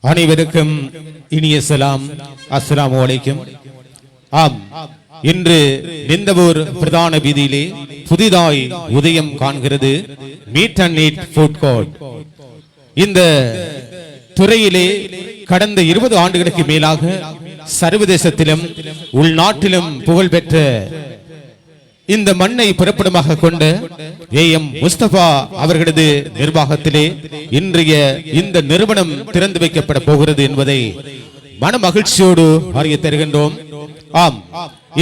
அனைவருக்கும் இனிய சலாம். அஸ்ஸலாமு அலைக்கும். ஆம், இன்று நிந்தவூர் பிரதான வீதியிலே புதிதாய் உதயம் காண்கிறது meet and eat food court. இந்த துறையிலே கடந்த 20 ஆண்டுகளுக்கு மேலாக சர்வதேசத்திலும் உள்நாட்டிலும் புகழ்பெற்ற இந்த மண்ணை பிறப்பிடமாக கொண்ட ஏஎம் முஸ்தபா அவர்களது நிர்வாகத்திலே இன்றைய இந்த நிறுவனம் திறந்து வைக்கப்பட போகிறது என்பதை மன மகிழ்ச்சியோடு அறிய தருகின்றோம். ஆம்,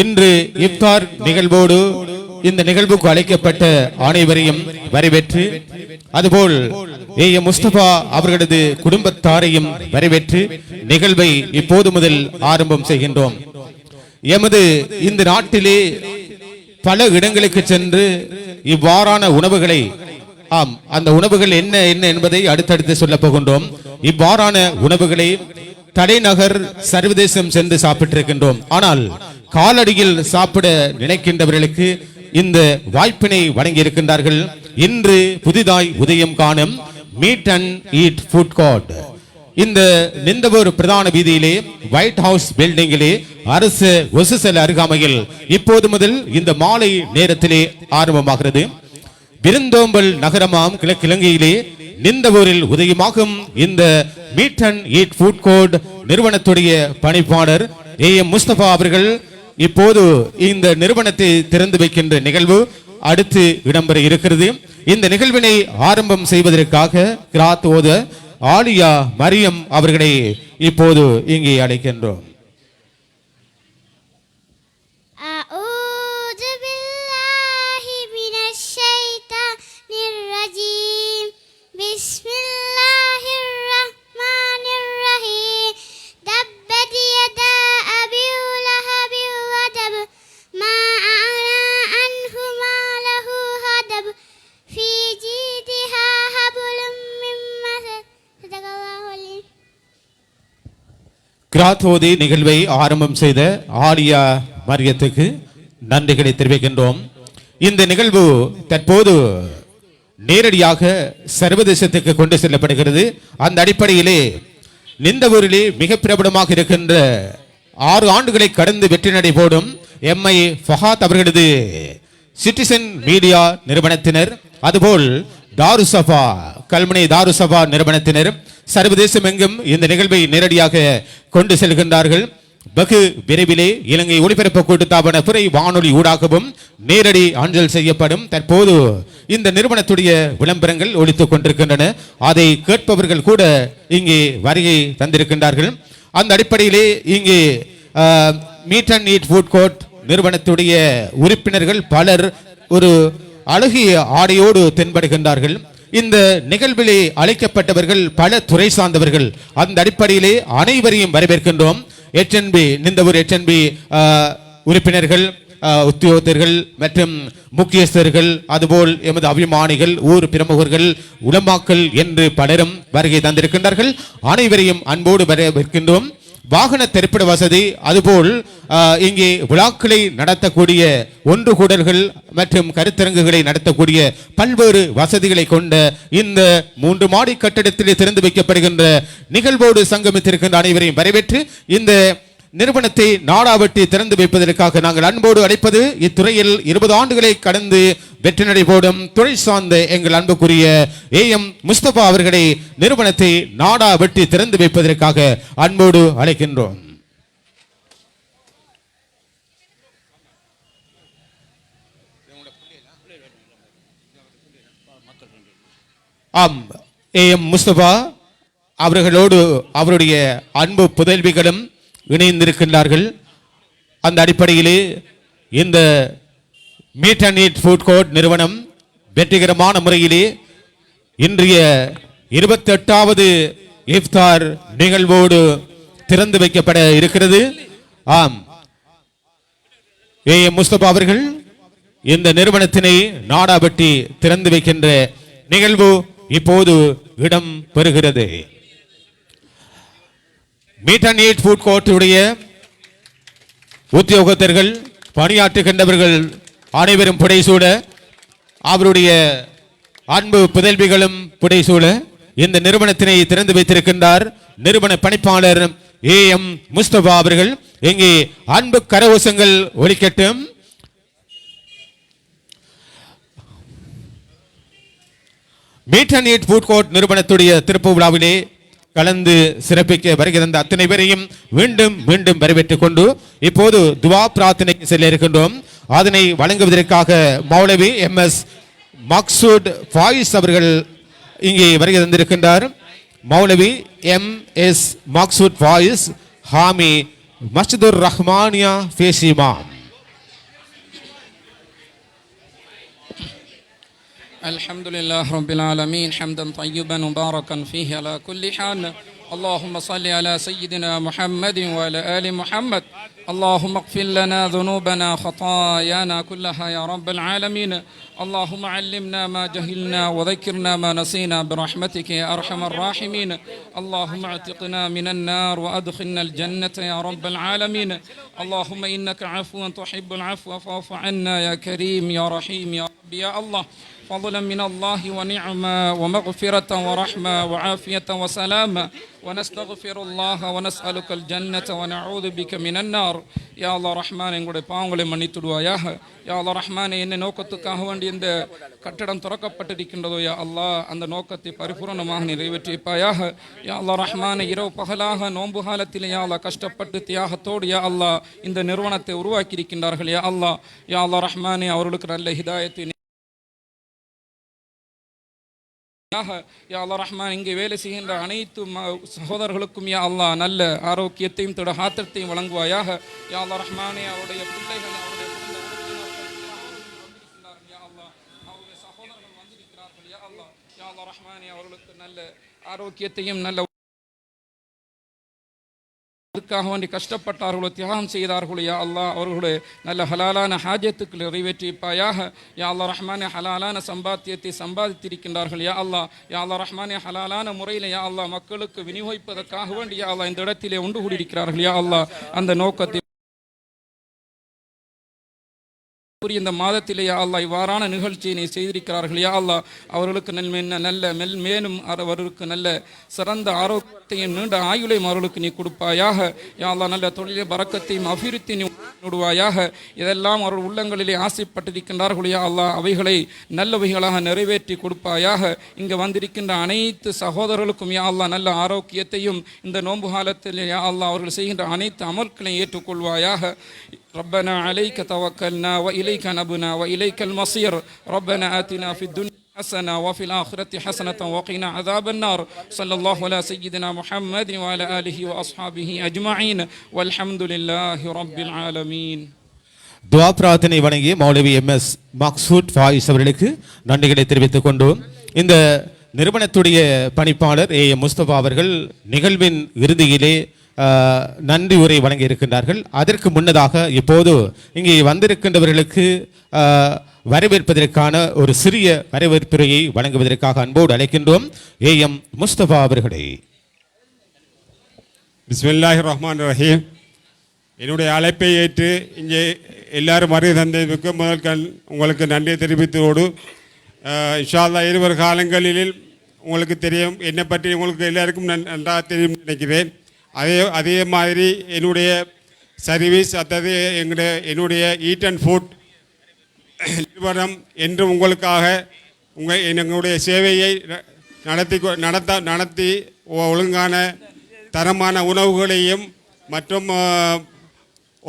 இன்று இஃப்தார் நிகழ்வோடு இந்த நிகழ்வுக்கு அழைக்கப்பட்ட அனைவரையும் வரவேற்று, அதுபோல் ஏஎம் முஸ்தபா அவர்களது குடும்பத்தாரையும் வரவேற்று நிகழ்வை இப்போது முதல் ஆரம்பம் செய்கின்றோம். எமது இந்த நாட்டிலே பல இடங்களுக்கு சென்று இவ்வாறான உணவுகளை, ஆம், அந்த உணவுகள் என்ன என்ன என்பதை அடுத்தடுத்து சொல்ல போகின்றோம். இவ்வாறான உணவுகளை தலைநகர் சர்வதேசம் சென்று சாப்பிட்டிருக்கின்றோம். ஆனால் காலடியில் சாப்பிட நினைக்கின்றவர்களுக்கு இந்த வாய்ப்பினை வழங்கி இருக்கின்றார்கள். இன்று புதிதாய் உதயம் காணும் meet and eat food court இந்த நிந்தவூர் பிரதான வீதியிலே ஒயிட் ஹவுஸ் பில்டிங்கிலே அரசு ஒசுசல் அருகாமையில் இப்போது முதல் இந்த மாலை நேரத்திலே ஆரம்பமாகிறது. விருந்தோம்பல் நகரமாம் கிழக்கிழங்கையிலே நிந்தவூரில் உதயமாகும் இந்த meet and eat food court நிறுவனத்துடைய பணிப்பாளர் ஏஎம் முஸ்தபா அவர்கள் இப்போது இந்த நிறுவனத்தை திறந்து வைக்கின்ற நிகழ்வு அடுத்து இடம்பெற இருக்கிறது. இந்த நிகழ்வினை ஆரம்பம் செய்வதற்காக கிராத் ஓத ஆலியா மரியம் அவர்களை இப்போது இங்கே அழைக்கின்றோம். கிராத்தோதி நிகழ்வை ஆரம்பம் செய்த ஆலியா மரியத்துக்கு நன்றிகளை தெரிவிக்கின்றோம். இந்த நிகழ்வு தற்போது நேரடியாக சர்வதேசத்துக்கு கொண்டு செல்லப்படுகிறது. அந்த அடிப்படையிலே நிந்தவூரிலே மிக பிரபலமாக இருக்கின்ற 6 ஆண்டுகளை கடந்து வெற்றி நடை போடும் எம்ஐ ஃபஹாத் அவர்களது சிட்டிசன் மீடியா நிறுவனத்தினர், அதுபோல் தாருசபா கல்முனை தாருசபா நிறுவனத்தினர் சர்வதேசம் எங்கும் இந்த நிகழ்வை நேரடியாக கொண்டு செல்கின்றார்கள். வெகு விரைவிலே இலங்கை ஒளிபரப்பு கூட்டுத்தாபன துறை வானொலி ஊடாகவும் நேரடி அஞ்சல் செய்யப்படும். தற்போது இந்த நிறுவனத்துடைய விளம்பரங்கள் ஒலித்துக் கொண்டிருக்கின்றன. அதை கேட்பவர்கள் கூட இங்கே வருகை தந்திருக்கின்றார்கள். அந்த அடிப்படையிலே இங்கே meat and eat food court நிறுவனத்துடைய உறுப்பினர்கள் பலர் ஒரு அழகிய ஆடையோடு தென்படுகின்றார்கள். இந்த நிகழ்விலே அழைக்கப்பட்டவர்கள் பல துறை சார்ந்தவர்கள். அந்த அடிப்படையிலே அனைவரையும் வரவேற்கின்றோம். HNB நிந்தவூர் HNB உறுப்பினர்கள், உத்தியோகத்தர்கள் மற்றும் முக்கியஸ்தர்கள், அதுபோல் எமது அபிமானிகள், ஊர் பிரமுகர்கள், உலமாக்கள் என்று பலரும் வருகை தந்திருக்கின்றார்கள். அனைவரையும் அன்போடு வரவேற்கின்றோம். வாகன திரைப்பட வசதி, அதுபோல் இங்கே விழாக்களை நடத்தக்கூடிய ஒன்று கூடல்கள் மற்றும் கருத்தரங்குகளை நடத்தக்கூடிய பல்வேறு வசதிகளை கொண்ட இந்த 3 மாடி கட்டடத்திலே திறந்து வைக்கப்படுகின்ற நிகழ்வோடு சங்கமித்திருக்கின்ற அனைவரையும் வரவேற்று இந்த நிறுவனத்தை நாடாவட்டி திறந்து வைப்பதற்காக நாங்கள் அன்போடு அழைப்பது இத்துறையில் 20 ஆண்டுகளை கடந்து வெற்றி நடை போடும் துறை சார்ந்த எங்கள் அன்புக்குரிய ஏஎம் முஸ்தபா அவர்களை நிறுவனத்தை நாடாவட்டி திறந்து வைப்பதற்காக அன்போடு அழைக்கின்றோம். ஆம், ஏஎம் முஸ்தபா அவர்களோடு அவருடைய அன்பு புதல்விகளும் இணைந்திருக்கின்றார்கள். அந்த அடிப்படையிலே இந்த meet and eat food court நிறுவனம் வெற்றிகரமான முறையிலே இன்றைய 28வது இஃப்தார் நிகழ்வோடு திறந்து வைக்கப்பட இருக்கிறது. ஆம், ஏஎம் முஸ்தபா அவர்கள் இந்த நிறுவனத்தினை நாடாவட்டி திறந்து வைக்கின்ற நிகழ்வு இப்போது இடம் பெறுகிறது. மீட் அண்ட் ஈட் ஃபுட் கோர்ட்டுடைய உத்தியோகத்தர்கள், பணியாற்றுகின்றவர்கள் அனைவரும் புடைசூட, அவருடைய அன்பு புதல்விகளும் புடைசூழ இந்த நிறுவனத்தினை திறந்து வைத்திருக்கின்றார் நிறுவன பணிப்பாளர் AM முஸ்தபா அவர்கள் இங்கே அன்பு கரகோஷங்கள் ஒலிக்கட்டும். Meat and eat food court நிறுவனத்துடைய திறப்பு விழாவிலே கலந்து சிறப்பிக்க வருகிற அத்தனை பேரையும் மீண்டும் மீண்டும் வரவேற்றுக் கொண்டு இப்போது துவா பிரார்த்தனைக்கு செல்ல இருக்கின்றோம். அதனை வழங்குவதற்காக மௌலவி MS மக்சூத் ஃபாயிஸ் அவர்கள் இங்கே வருகை தந்திருக்கின்றார். மௌலவி MS மக்சூத் ஃபாயிஸ் ஹாமி மஸ்ஜிதுர் ரஹ்மானியா ஃபேசிமா. الحمد لله رب العالمين حمدا طيبا مباركا فيه على كل حال. اللهم صل على سيدنا محمد وعلى آل محمد. اللهم اغفر لنا ذنوبنا خطايانا كلها يا رب العالمين. اللهم علمنا ما جهلنا وذكرنا ما نسينا برحمتك يا أرحم الراحمين. اللهم اعتقنا من النار وأدخلنا الجنة يا رب العالمين. اللهم إنك عفو تحب العفو فاعف عنا يا كريم يا رحيم يا رب يا الله. فضلا من الله ونعمة ومغفرة ورحمة وعافية وسلامة ونستغفر الله ونسألك الجنة ونعوذ بك من النار. يا الله رحمن எங்களுடைய பாவங்களை மன்னித்துடுவாயாக. யா அல்லாஹ் ரஹ்மானே, என்ன நோக்கத்துக்காக வேண்டி இந்த கட்டடம் திறக்கப்பட்டிருக்கின்றதோ யா அல்லாஹ் அந்த நோக்கத்தை பரிபூர்ணமாக நிறைவேற்றிப்பாயாக. யா அல்லாஹ் ரஹ்மானே, இரவு பகலாக நோன்பு காலத்தில் யா அல்லாஹ் கஷ்டப்பட்டு தியாகத்தோடு யா அல்லாஹ் இந்த நிறுவனத்தை உருவாக்கி இருக்கின்றார்கள் யா அல்லாஹ். யா அல்லாஹ் ரஹ்மானே, அவர்களுக்கு நல்ல ஹிதாயத்தை யா அல்லாஹ் ரஹ்மான், இங்கே வேலை செய்கின்ற அனைத்து சகோதரர்களுக்கும் யா அல்லாஹ் நல்ல ஆரோக்கியத்தையும் தொட ஆத்திரத்தையும் வழங்குவாயாக. யா அல்லாஹ் ரஹ்மானே, அவருடைய பிள்ளைகள் அவருடைய அவருடைய சகோதரர்கள் வந்திருக்கிறார்கள் யா அல்லாஹ். யா அல்லாஹ் ரஹ்மானே, அவர்களுக்கு நல்ல ஆரோக்கியத்தையும் நல்ல அதுக்காக வேண்டி கஷ்டப்பட்டார்களோ தியாகம் செய்தார்களோ யா அல்லாஹ் அவர்களுடைய நல்ல ஹலாலான ஹாஜத்துக்கு நிறைவேற்றிப்பாயாக. யா அல்லாஹ் ரஹ்மானே, ஹலாலான சம்பாத்தியத்தை சம்பாதித்திருக்கின்றார்கள் யா அல்லாஹ். யா அல்லாஹ் ரஹ்மானே, ஹலாலான முறையில் யா அல்லாஹ் மக்களுக்கு விநியோகிப்பதற்காக வேண்டி யா அல்லாஹ் இந்த இடத்திலே ஒன்று கூடியிருக்கிறார்கள் யா அல்லாஹ். அந்த நோக்கத்தை இந்த மாதத்திலே யா அல்லாஹ் இவ்வாறான நிகழ்ச்சியினை செய்திருக்கிறார்கள் யா அல்லாஹ். அவர்களுக்கு நல்ல மேலும் அவர்களுக்கு நல்ல சிறந்த ஆரோக்கியத்தையும் நீண்ட ஆயுளையும் அவர்களுக்கு நீ கொடுப்பாயாக. யா அல்லாஹ் நல்ல தொழிலை பரக்கத்தையும் அபிவிருத்தியும் விடுவாயாக. இதெல்லாம் அவர்கள் உள்ளங்களிலே ஆசைப்பட்டிருக்கின்றார்கள் யா அல்லாஹ். அவைகளை நல்லவைகளாக நிறைவேற்றி கொடுப்பாயாக. இங்கே வந்திருக்கின்ற அனைத்து சகோதரர்களுக்கும் யா அல்லாஹ் நல்ல ஆரோக்கியத்தையும் இந்த நோன்பு காலத்தில் யா அல்லாஹ் அவர்கள் செய்கின்ற அனைத்து அமல்களையும் ஏற்றுக்கொள்வாயாக. ربنا عليك توكلنا وإليك نبنا وإليك المصير. ربنا آتنا في الدنيا حسنة وفي الآخرة حسنة وقنا عذاب النار. صلى الله على سيدنا محمد وعلى آله وأصحابه أجمعين والحمد لله رب العالمين. துவா பிரார்த்தனை வழங்கிய மௌலவி MS மக்சூத் ஃபாயிஸ் அவர்களுக்கு நன்றிகளை தெரிவித்துக் கொண்டோம். இந்த நிறுவனத்துடைய பணிப்பாளர் AM முஸ்தபா அவர்கள் நிகழ்வின் இறுதியிலே நன்றி உரை வழங்கி இருக்கின்றார்கள். அதற்கு முன்னதாக இப்போது இங்கே வந்திருக்கின்றவர்களுக்கு வரவேற்பதற்கான ஒரு சிறிய வரவேற்புரையை வழங்குவதற்காக அன்போடு அழைக்கின்றோம் AM முஸ்தபா அவர்களை. பிஸ்மில்லாஹிர் ரஹ்மானிர் ரஹீம். என்னுடைய அழைப்பை ஏற்று இங்கே எல்லாரும் வருகை தந்ததுக்கு முதல் உங்களுக்கு நன்றி தெரிவித்தோடு இன்ஷா அல்லாஹ் இருவர் காலங்களில் உங்களுக்கு தெரியும், என்னை பற்றி உங்களுக்கு எல்லாருக்கும் நன்றாக தெரியும் நினைக்கிறேன். அதே மாதிரி என்னுடைய சர்வீஸ் அதாவது என்னுடைய ஈட் அண்ட் ஃபுட் நிறுவனம் என்று உங்களுக்காக எங்களுடைய சேவையை நடத்தி ஒழுங்கான தரமான உணவுகளையும் மற்றும்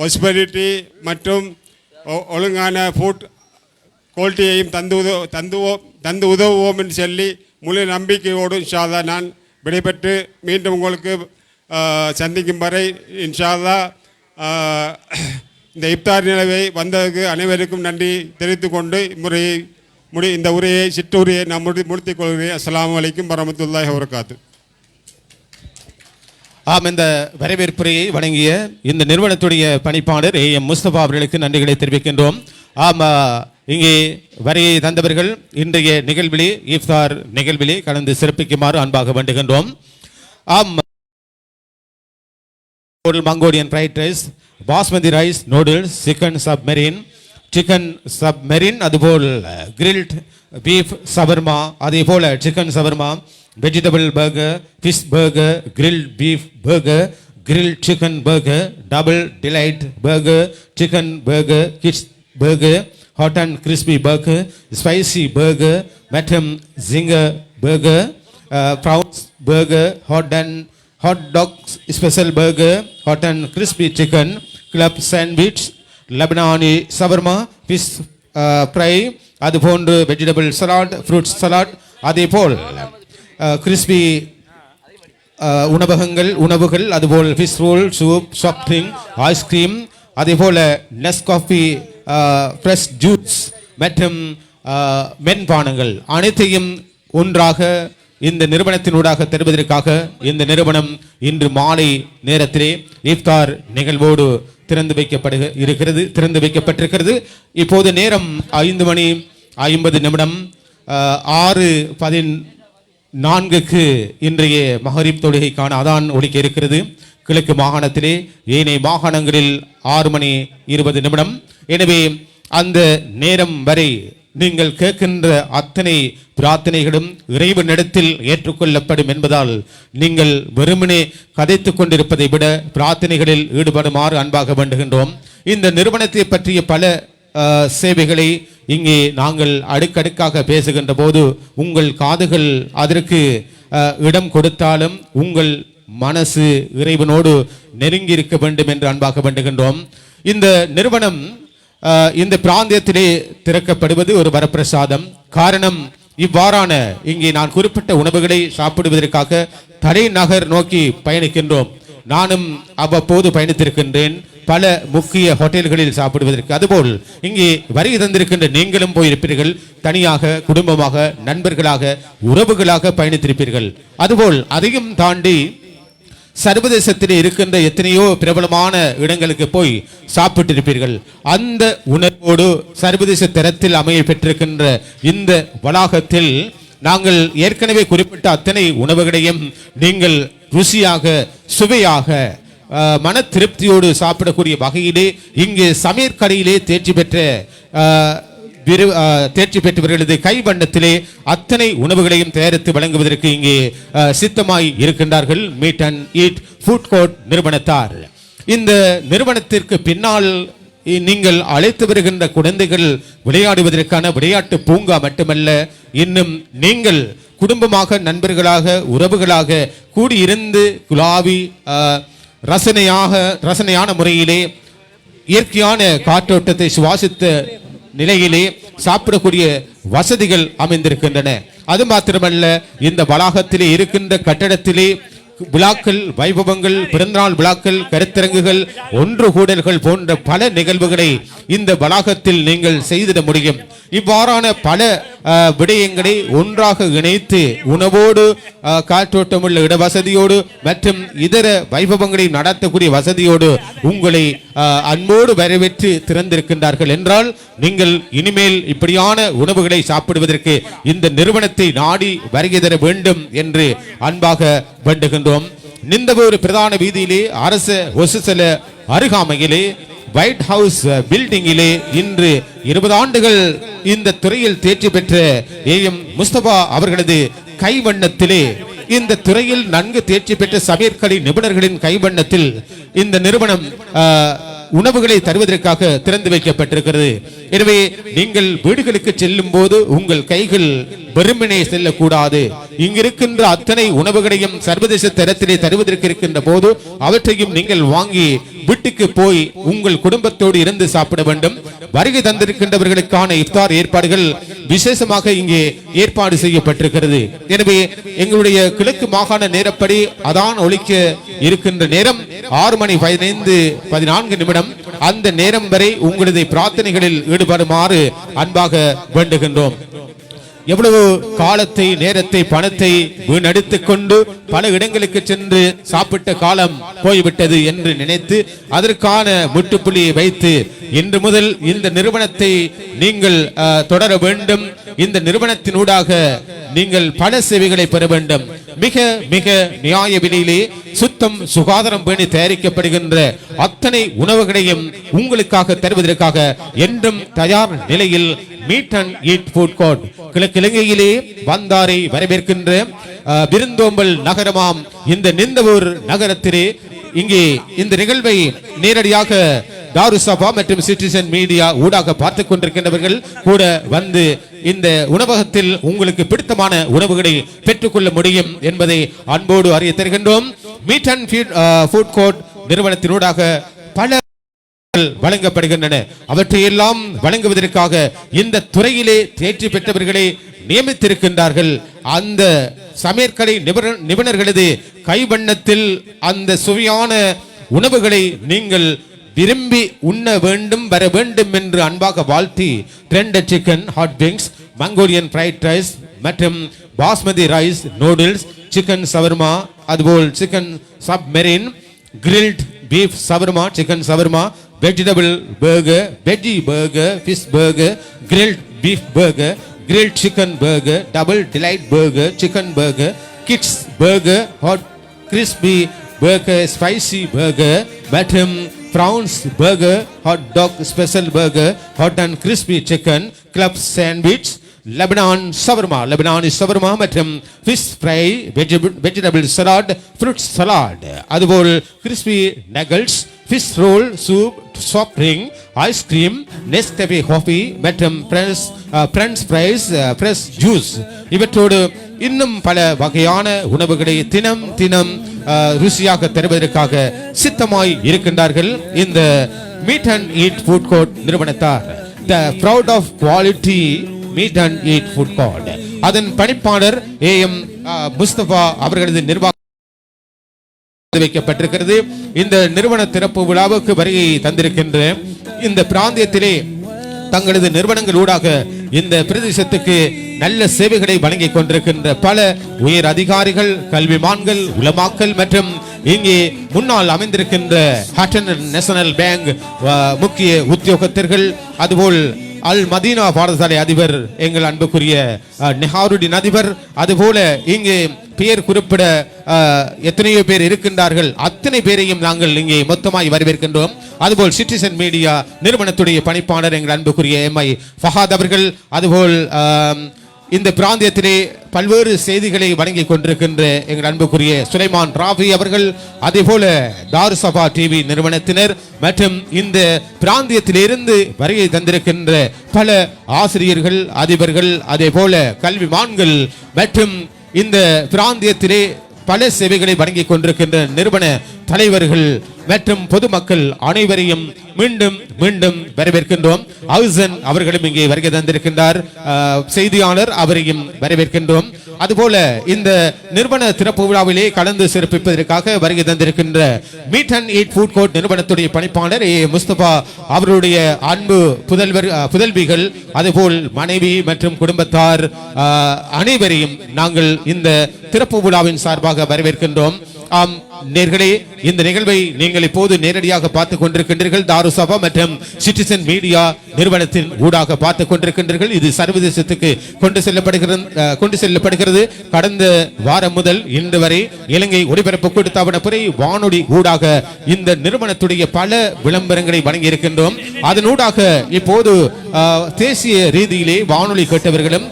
ஹாஸ்பிட்டாலிட்டி மற்றும் ஒழுங்கான ஃபுட் குவாலிட்டியையும் தந்து உதவுவோம் என்று சொல்லி முழு நம்பிக்கையோடு இன்ஷா அல்லாஹ் நான் விடைபெற்று மீண்டும் உங்களுக்கு சந்திக்கும் வரை இன்ஷா அல்லாஹ் இந்த இப்தார் நிலவை வந்ததுக்கு அனைவருக்கும் நன்றி தெரிவித்துக் கொண்டு இந்த உரையை சிற்றுரையை நான் முடித்துக் கொள்கிறேன். அஸ்ஸலாமு அலைக்கும் வரஹ்மத்துல்லாஹி வபரகாத்துஹு. ஆம், இந்த வரவேற்புரையை வழங்கிய இந்த நிறுவனத்துடைய பணிப்பாளர் AM முஸ்தபா அவர்களுக்கு நன்றிகளை தெரிவிக்கின்றோம். ஆம், இங்கே வரையை தந்தவர்கள் இன்றைய நிகழ்விலே இஃப்தார் நிகழ்விலே கலந்து சிறப்பிக்குமாறு அன்பாக வேண்டுகின்றோம். ஆம், Mongolian fried rice, basmati rice, noodles, chicken submarine, அதுபோல் grilled beef shawarma, அதேபோல chicken shawarma, vegetable burger, fish burger, grilled beef burger, grilled chicken burger, double delight burger, chicken burger, kids burger, hot and crispy burger, spicy burger, மற்றும் zinger burger, prawns burger, hot dogs special burger, hot and crispy chicken, club sandwich, Lebanese shawarma, fish fry, அதுபோன்று vegetable salad, fruit salad, அதேபோல் crispy உணவுகள் அதுபோல் fish roll, soup, soft drink, ice cream, அதேபோல Nescafe fresh juice மற்றும் மென்பானங்கள் அனைத்தையும் ஒன்றாக இந்த நிறுவனத்தினூடாக தருவதற்காக இந்த நிறுவனம் இன்று மாலை நேரத்திலே இஃப்தார் நிகழ்வோடு திறந்து வைக்கப்பட்டிருக்கிறது. இப்போது நேரம் 5:50 6:14 இன்றைய மகரிப் தொழுகைக்கான அதான் ஒலிக்க இருக்கிறது. கிழக்கு மாகாணத்திலே, ஏனைய மாகாணங்களில் 6:20. எனவே அந்த நேரம் வரை நீங்கள் கேட்கின்ற அத்தனை பிரார்த்தனைகளும் இறைவனிடத்தில் ஏற்றுக்கொள்ளப்படும் என்பதால் நீங்கள் வெறுமனே கதைத்துக் கொண்டிருப்பதை விட பிரார்த்தனைகளில் ஈடுபடுமாறு அன்பாக வேண்டுகின்றோம். இந்த நிறுவனத்தை பற்றிய பல சேவைகளை இங்கே நாங்கள் அடுக்கடுக்காக பேசுகின்ற போது உங்கள் காதுகள் அதற்கு இடம் கொடுத்தாலும் உங்கள் மனசு இறைவனோடு நெருங்கி இருக்க வேண்டும் என்று அன்பாக வேண்டுகின்றோம். இந்த நிறுவனம் இந்த பிராந்தியத்திலே திறக்கப்படுவது ஒரு வரப்பிரசாதம். காரணம், இவ்வாறான இங்கே நான் குறிப்பிட்ட உணவுகளை சாப்பிடுவதற்காக தலைநகர் நோக்கி பயணிக்கின்றோம். நானும் அவ்வப்போது பயணித்திருக்கின்றேன் பல முக்கிய ஹோட்டல்களில் சாப்பிடுவதற்கு. அதுபோல் இங்கே வருகை தந்திருக்கின்ற நீங்களும் போயிருப்பீர்கள், தனியாக, குடும்பமாக, நண்பர்களாக, உறவுகளாக பயணித்திருப்பீர்கள். அதுபோல் அதையும் தாண்டி சர்வதேசத்திலே இருக்கின்ற எத்தனையோ பிரபலமான இடங்களுக்கு போய் சாப்பிட்டிருப்பீர்கள். அந்த உணர்வோடு சர்வதேச தரத்தில் அமைய பெற்றிருக்கின்ற இந்த வளாகத்தில் நாங்கள் ஏற்கனவே குறிப்பிட்ட அத்தனை உணவுகளையும் நீங்கள் ருசியாக, சுவையாக, மன திருப்தியோடு சாப்பிடக்கூடிய வகையிலே இங்கே சமையற்கலையிலே தேர்ச்சி பெற்றவர்களது கைவண்ணத்திலே அத்தனை உணவுகளையும் தயாரித்து வழங்குவதற்கு இங்கே சித்தமாய் இருக்கின்றார்கள் meet and eat food court நிறுவனத்தார். இந்த நிறுவனத்திற்கு பின்னால் நீங்கள் அழைத்து வருகின்ற குழந்தைகள் விளையாடுவதற்கான விளையாட்டு பூங்கா மட்டுமல்ல, இன்னும் நீங்கள் குடும்பமாக, நண்பர்களாக, உறவுகளாக கூடியிருந்து குலாவி ரசனையான முறையிலே இயற்கையான காற்றோட்டத்தை சுவாசித்த நிலையிலே சாப்பிடக்கூடிய வசதிகள் அமைந்திருக்கின்றன. அது மாத்திரமல்ல, இந்த வளாகத்திலே இருக்கின்ற கட்டடத்திலே விழாக்கள், வைபவங்கள், பிறந்தநாள் விழாக்கள், கருத்தரங்குகள், ஒன்று கூடல்கள் போன்ற பல நிகழ்வுகளை இந்த வளாகத்தில் நீங்கள் செய்திட முடியும். இவ்வாறான பல விடயங்களை ஒன்றாக இணைத்து உணவோடு, காற்றோட்டமுள்ள இடவசதியோடு மற்றும் இதர வைபவங்களை நடத்தக்கூடிய வசதியோடு உங்களை அன்போடு வரவேற்று திறந்திருக்கின்றார்கள் என்றால் நீங்கள் இனிமேல் இப்படியான உணவுகளை சாப்பிடுவதற்கு இந்த நிறுவனத்தை நாடி வருகை தர வேண்டும் என்று அன்பாக வேண்டுகின்றோம். நிந்தவூர் பிரதான வீதியிலே அரச ஒசுசல அருகாமையிலே ஒயிட் ஹவுஸ் பில்டிங்கிலே இன்று 20 ஆண்டுகள் இந்த துறையில் தேர்ச்சி பெற்ற ஏஎம் முஸ்தபா அவர்களது கைவண்ணத்திலே, இந்த துறையில் நன்கு தேர்ச்சி பெற்ற சமையற்கலை நிபுணர்களின் கைவண்ணத்தில் இந்த நிறுவனம் உணவுகளை தருவதற்காக திறந்து வைக்கப்பட்டிருக்கிறது. எனவே நீங்கள் வீடுகளுக்கு செல்லும் போது உங்கள் கைகள் வெறுமனே செல்லக்கூடாது. இங்கிருக்கின்ற அத்தனை உணவுகளையும் சர்வதேச தரத்திலே தருவதற்கு இருக்கின்ற போது அவற்றையும் நீங்கள் வாங்கி வீட்டுக்கு போய் உங்கள் குடும்பத்தோடு இருந்து சாப்பிட வேண்டும். வருகை தந்திருக்கின்றவர்களுக்கான இஃப்தார் ஏற்பாடுகள் விசேஷமாக இங்கே ஏற்பாடு செய்யப்பட்டிருக்கிறது. எனவே எங்களுடைய கிழக்கு மாகாண நேரப்படி அதான் ஒலிக்க இருக்கின்ற நேரம் 6:14 அந்த நேரம் வரை உங்களது பிரார்த்தனைகளில் ஈடுபடுமாறு அன்பாக வேண்டுகின்றோம். எவ்வளவு காலத்தை, நேரத்தை, பணத்தை வீணடித்துக் கொண்டு பல இடங்களுக்கு சென்று சாப்பிட்ட காலம் போய்விட்டது என்று நினைத்து அதற்கான முற்றுப்புள்ளியை வைத்து இன்று முதல் இந்த நிறுவனத்தை நீங்கள் தொடர வேண்டும். இந்த நிறுவனத்தினூடாக நீங்கள் பல சேவைகளை பெற வேண்டும். மிக மிக நியாய விலையிலே சுத்தம், சுகாதாரம் பேணி தயாரிக்கப்படுகின்ற அத்தனை உணவுகளையும் உங்களுக்காக தருவதற்காக என்றும் தயார் நிலையில் meat and eat food court கிழக்கிழங்கையிலே வந்தாரை வரவேற்கின்ற விருந்தோம்பல் நகரமாம் இந்த நிந்தவூர் நகரத்திலே இங்கே இந்த நிகழ்வை நேரடியாக தாருசபா மற்றும் சிட்டிசன் மீடியா ஊடாக பார்த்துக் கொண்டிருக்கின்றவர்கள் கூட வந்து இந்த உணவகத்தில் உங்களுக்கு பிடித்தமான உணவுகளை பெற்றுக்கொள்ள முடியும் என்பதை அன்போடு அறிய தருகின்றோம். மீட் அண்ட் ஃபுட் கோர்ட் நிறுவனத்தினூடாக பல வழங்கப்படுகின்றன. அவற்றையெல்லாம் வழங்குவதற்காக இந்த துறையிலே தேர்ச்சி பெற்றவர்களை நியமித்திருக்கின்றார்கள். அந்த சமையற்கலை நிபுணர்களது கைவண்ணத்தில் அந்த சுவையான உணவுகளை நீங்கள் விரும்பி உண்ண வேண்டும் வர வேண்டும் என்று அன்பாக வாழ்த்தி tender chicken, hot wings, Mongolian fried rice மற்றும் basmati rice noodles, chicken shawarma, அதுபோல் chicken submarine, grilled beef shawarma, chicken shawarma, vegetable burger, veggie burger, fish burger, grilled beef burger, grilled chicken burger, double delight burger, chicken burger, kids burger, hot crispy burger, spicy burger மற்றும் prawns burger, hot dog special burger, hot and crispy chicken, club sandwich, Lebanon shawarma மற்றும் fish fry, vegetable salad, fruit salad, அதுபோல் crispy nuggets, fish roll, soup, soft drink, ice cream, Nescafe coffee மற்றும் french fries, fresh juice இவற்றோடு இன்னும் பல வகையான உணவுகளை தினம் ருசியாக தருவதற்காக சித்தமாய் இருக்கின்றார்கள் இந்த meet and eat food court நிறுவனத்தார். The proud of quality meat and eat food court அதன் பணிப்பாளர் AM முஸ்தபா அவர்களது நிர்வாகம் வைக்கப்பட்டிருக்கிறது. இந்த நிறுவன திறப்பு விழாவுக்கு வருகை தந்திருக்கின்ற இந்த பிராந்தியத்திலே தங்களது நிறுவனங்களூடாக இந்த பிரதேசத்துக்கு நல்ல சேவைகளை வழங்கி கொண்டிருக்கின்ற பல உயர் அதிகாரிகள், கல்விமான்கள், உலமாக்கள் மற்றும் இங்கே முன்னால் அமைந்திருக்கின்ற ஹட்டன் நேஷனல் பேங்க் முக்கிய உத்தியோகத்தர்கள், அதுபோல் அல் மதீனா பாடசாலை அதிபர் எங்கள் அன்புக்குரிய நெஹாருடின் அதிபர், அதுபோல இங்கே பெயர் குறிப்பிட எத்தனையோ பேர் இருக்கின்றார்கள். அத்தனை பேரையும் நாங்கள் இங்கே மொத்தமாய் வரவேற்கின்றோம். அதுபோல் சிட்டிசன் மீடியா நிறுவனத்துடைய பணிப்பாளர் எங்கள் அன்புக்குரிய MI ஃபஹாத் அவர்கள், அதுபோல் இந்த பிராந்தியத்திலே பல்வேறு செய்திகளை வழங்கி கொண்டிருக்கின்ற எங்கள் அன்புக்குரிய சுலைமான் ராஃபி அவர்கள், அதேபோல தாருசபா டிவி நிறுவனத்தினர் மற்றும் இந்த பிராந்தியத்திலிருந்து வருகை தந்திருக்கின்ற பல ஆசிரியர்கள், அதிபர்கள், அதேபோல கல்விமான்கள் மற்றும் இந்த பிராந்தியத்திலே பல சேவைகளை வழங்கி கொண்டிருக்கின்ற நிறுவன தலைவர்கள் மற்றும் பொதுமக்கள் அனைவரையும் மீண்டும் வரவேற்கின்றோம். ஹவுசன் அவர்களும் இங்கே வருகை தந்திருக்கின்றார், செய்தியாளர், அவரையும் வரவேற்கின்றோம். அதுபோல இந்த நிறுவன திறப்பு விழாவிலே கலந்து சிறப்பிப்பதற்காக வருகை தந்திருக்கின்ற meat and eat food court நிறுவனத்துடைய பணிப்பாளர் முஸ்தபா அவருடைய அன்பு புதல்விகள், அதுபோல் மனைவி மற்றும் குடும்பத்தார் அனைவரையும் நாங்கள் இந்த திறப்பு விழாவின் சார்பாக வரவேற்கின்றோம். ஆம் நேர்களே, இந்த நிகழ்வை நீங்கள் இப்போது நேரடியாக பார்த்துக் கொண்டிருக்கின்றீர்கள். தாருசபா மற்றும் சிட்டிசன் மீடியா நிறுவனத்தின் ஊடாக பார்த்துக் கொண்டிருக்கின்றீர்கள். இது சர்வதேசத்துக்கு கொண்டு செல்லப்படுகிறது. கடந்த வாரம் முதல் இன்று வரை இலங்கை ஒலிபரப்பு கூட்டுத்தாபனப்புரை வானொலி ஊடாக இந்த நிறுவனத்துடைய பல விளம்பரங்களை வழங்கி இருக்கின்றோம். அதனூடாக இப்போது தேசிய ரீதியிலே வானொலி கேட்டவர்களும்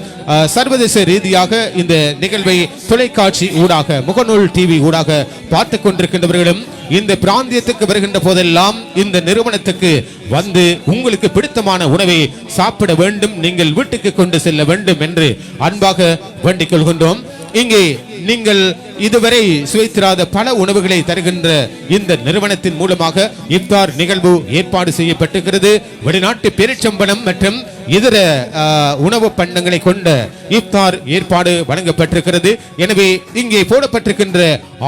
சர்வதேச ரீதியாக இந்த நிகழ்வை தொலைக்காட்சி ஊடாக, முகநூல் டிவி ஊடாக பார்த்து கொண்டிருக்கின்றவர்களும் இந்த பிராந்தியத்துக்கு வருகின்ற போதெல்லாம் இந்த நிறுவனத்துக்கு வந்து உங்களுக்கு பிடித்தமான உணவை சாப்பிட வேண்டும், நீங்கள் வீட்டுக்கு கொண்டு செல்ல வேண்டும் என்று அன்பாக வேண்டிக் கொள்கின்றோம். இங்கே நீங்கள் இதுவரை சுவைத்திராத பல உணவுகளை தருகின்ற இந்த நிறுவனத்தின் மூலமாக இஃப்தார் நிகழ்வு ஏற்பாடு செய்யப்பட்டிருக்கிறது. வெளிநாட்டு பேரிச்சம்பளம் மற்றும் இதர உணவு பண்டங்களை கொண்ட இஃப்தார் ஏற்பாடு வழங்கப்பட்டிருக்கிறது. எனவே இங்கே போடப்பட்டிருக்கின்ற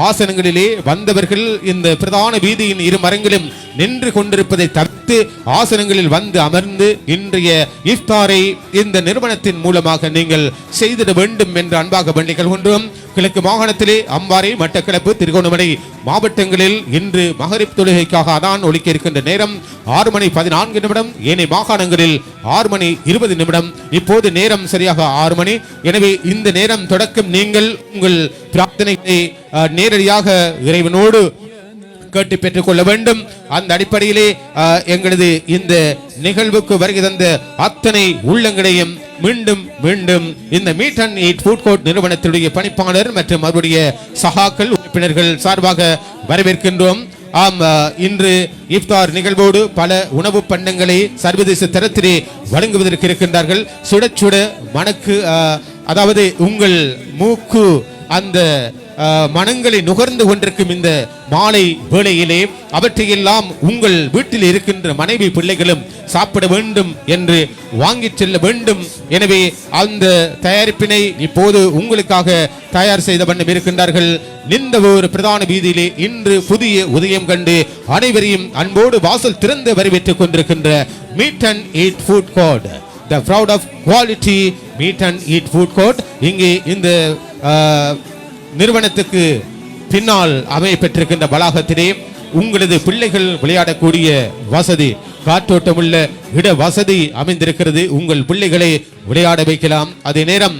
ஆசனங்களிலே வந்தவர்கள் இந்த பிரதான வீதியின் இரு மரங்களும் நின்று கொண்டிருப்பதை தவிர்த்து ஆசனங்களில் வந்து அமர்ந்து இன்றைய இஃப்தாரை இந்த நிறுவனத்தின் மூலமாக நீங்கள் செய்திட வேண்டும் என்று அன்பாக வேண்டிக் கொள்கின்றோம். கிழக்கு மாகாணத்திலே அம்பாறை, மட்டக்களப்பு, திருகோணமலை மாவட்டங்களில் இன்று மகரிப் தொழுகைக்காக அதான் ஒலிக்க இருக்கின்ற நேரம் 6:14 ஏனைய மாகாணங்களில் 6:20. இப்போது நேரம் சரியாக 6 மணி. எனவே இந்த நேரம் தொடக்கம் நீங்கள் உங்கள் பிரார்த்தனைகளை நேரடியாக இறைவனோடு கேட்டு பெற்றுக் கொள்ள வேண்டும். அந்த அடிப்படையிலே எங்களது இந்த நிகழ்வுக்கு வருகை தந்த அத்தனை உள்ளங்களையும் மீண்டும் மீண்டும் இந்த meet and eat food court நிறுவனத்துடைய பணிப்பாளர் மற்றும் அவருடைய சகாக்கள் உறுப்பினர்கள் சார்பாக வரவேற்கின்றோம். இன்று இஃப்தார் நிகழ்வோடு பல உணவு பண்டங்களை சர்வதேச தரத்திலே வழங்குவதற்கு இருக்கின்றார்கள். சுட சுட மணக்கு, அதாவது உங்கள் மூக்கு அந்த மனங்களை நுகர்ந்து கொண்டிருக்கும் இந்த மாலை வேளையிலே அவற்றையெல்லாம் உங்கள் வீட்டில் இருக்கின்ற மனைவி பிள்ளைகளும் சாப்பிட வேண்டும் என்று வாங்கிச் செல்ல வேண்டும். எனவே அந்த தயாரிப்பினை இப்போது உங்களுக்காக தயார் செய்த வண்ணம் இருக்கின்றார்கள். நிந்தவூர் பிரதான வீதியிலே இன்று புதிய உதயம் கண்டு அனைவரையும் அன்போடு வாசல் திறந்து வரவேற்றுக் கொண்டிருக்கின்ற meet and eat food court, the proud of quality meat and eat food court. இங்கே இந்த நிறுவனத்துக்கு பின்னால் அமைய பெற்றிருக்கின்ற வளாகத்திலே உங்களது பிள்ளைகள் விளையாடக்கூடிய வசதி, காற்றோட்டமுள்ள இட வசதி அமைந்திருக்கிறது. உங்கள் பிள்ளைகளை விளையாட வைக்கலாம். அதே நேரம்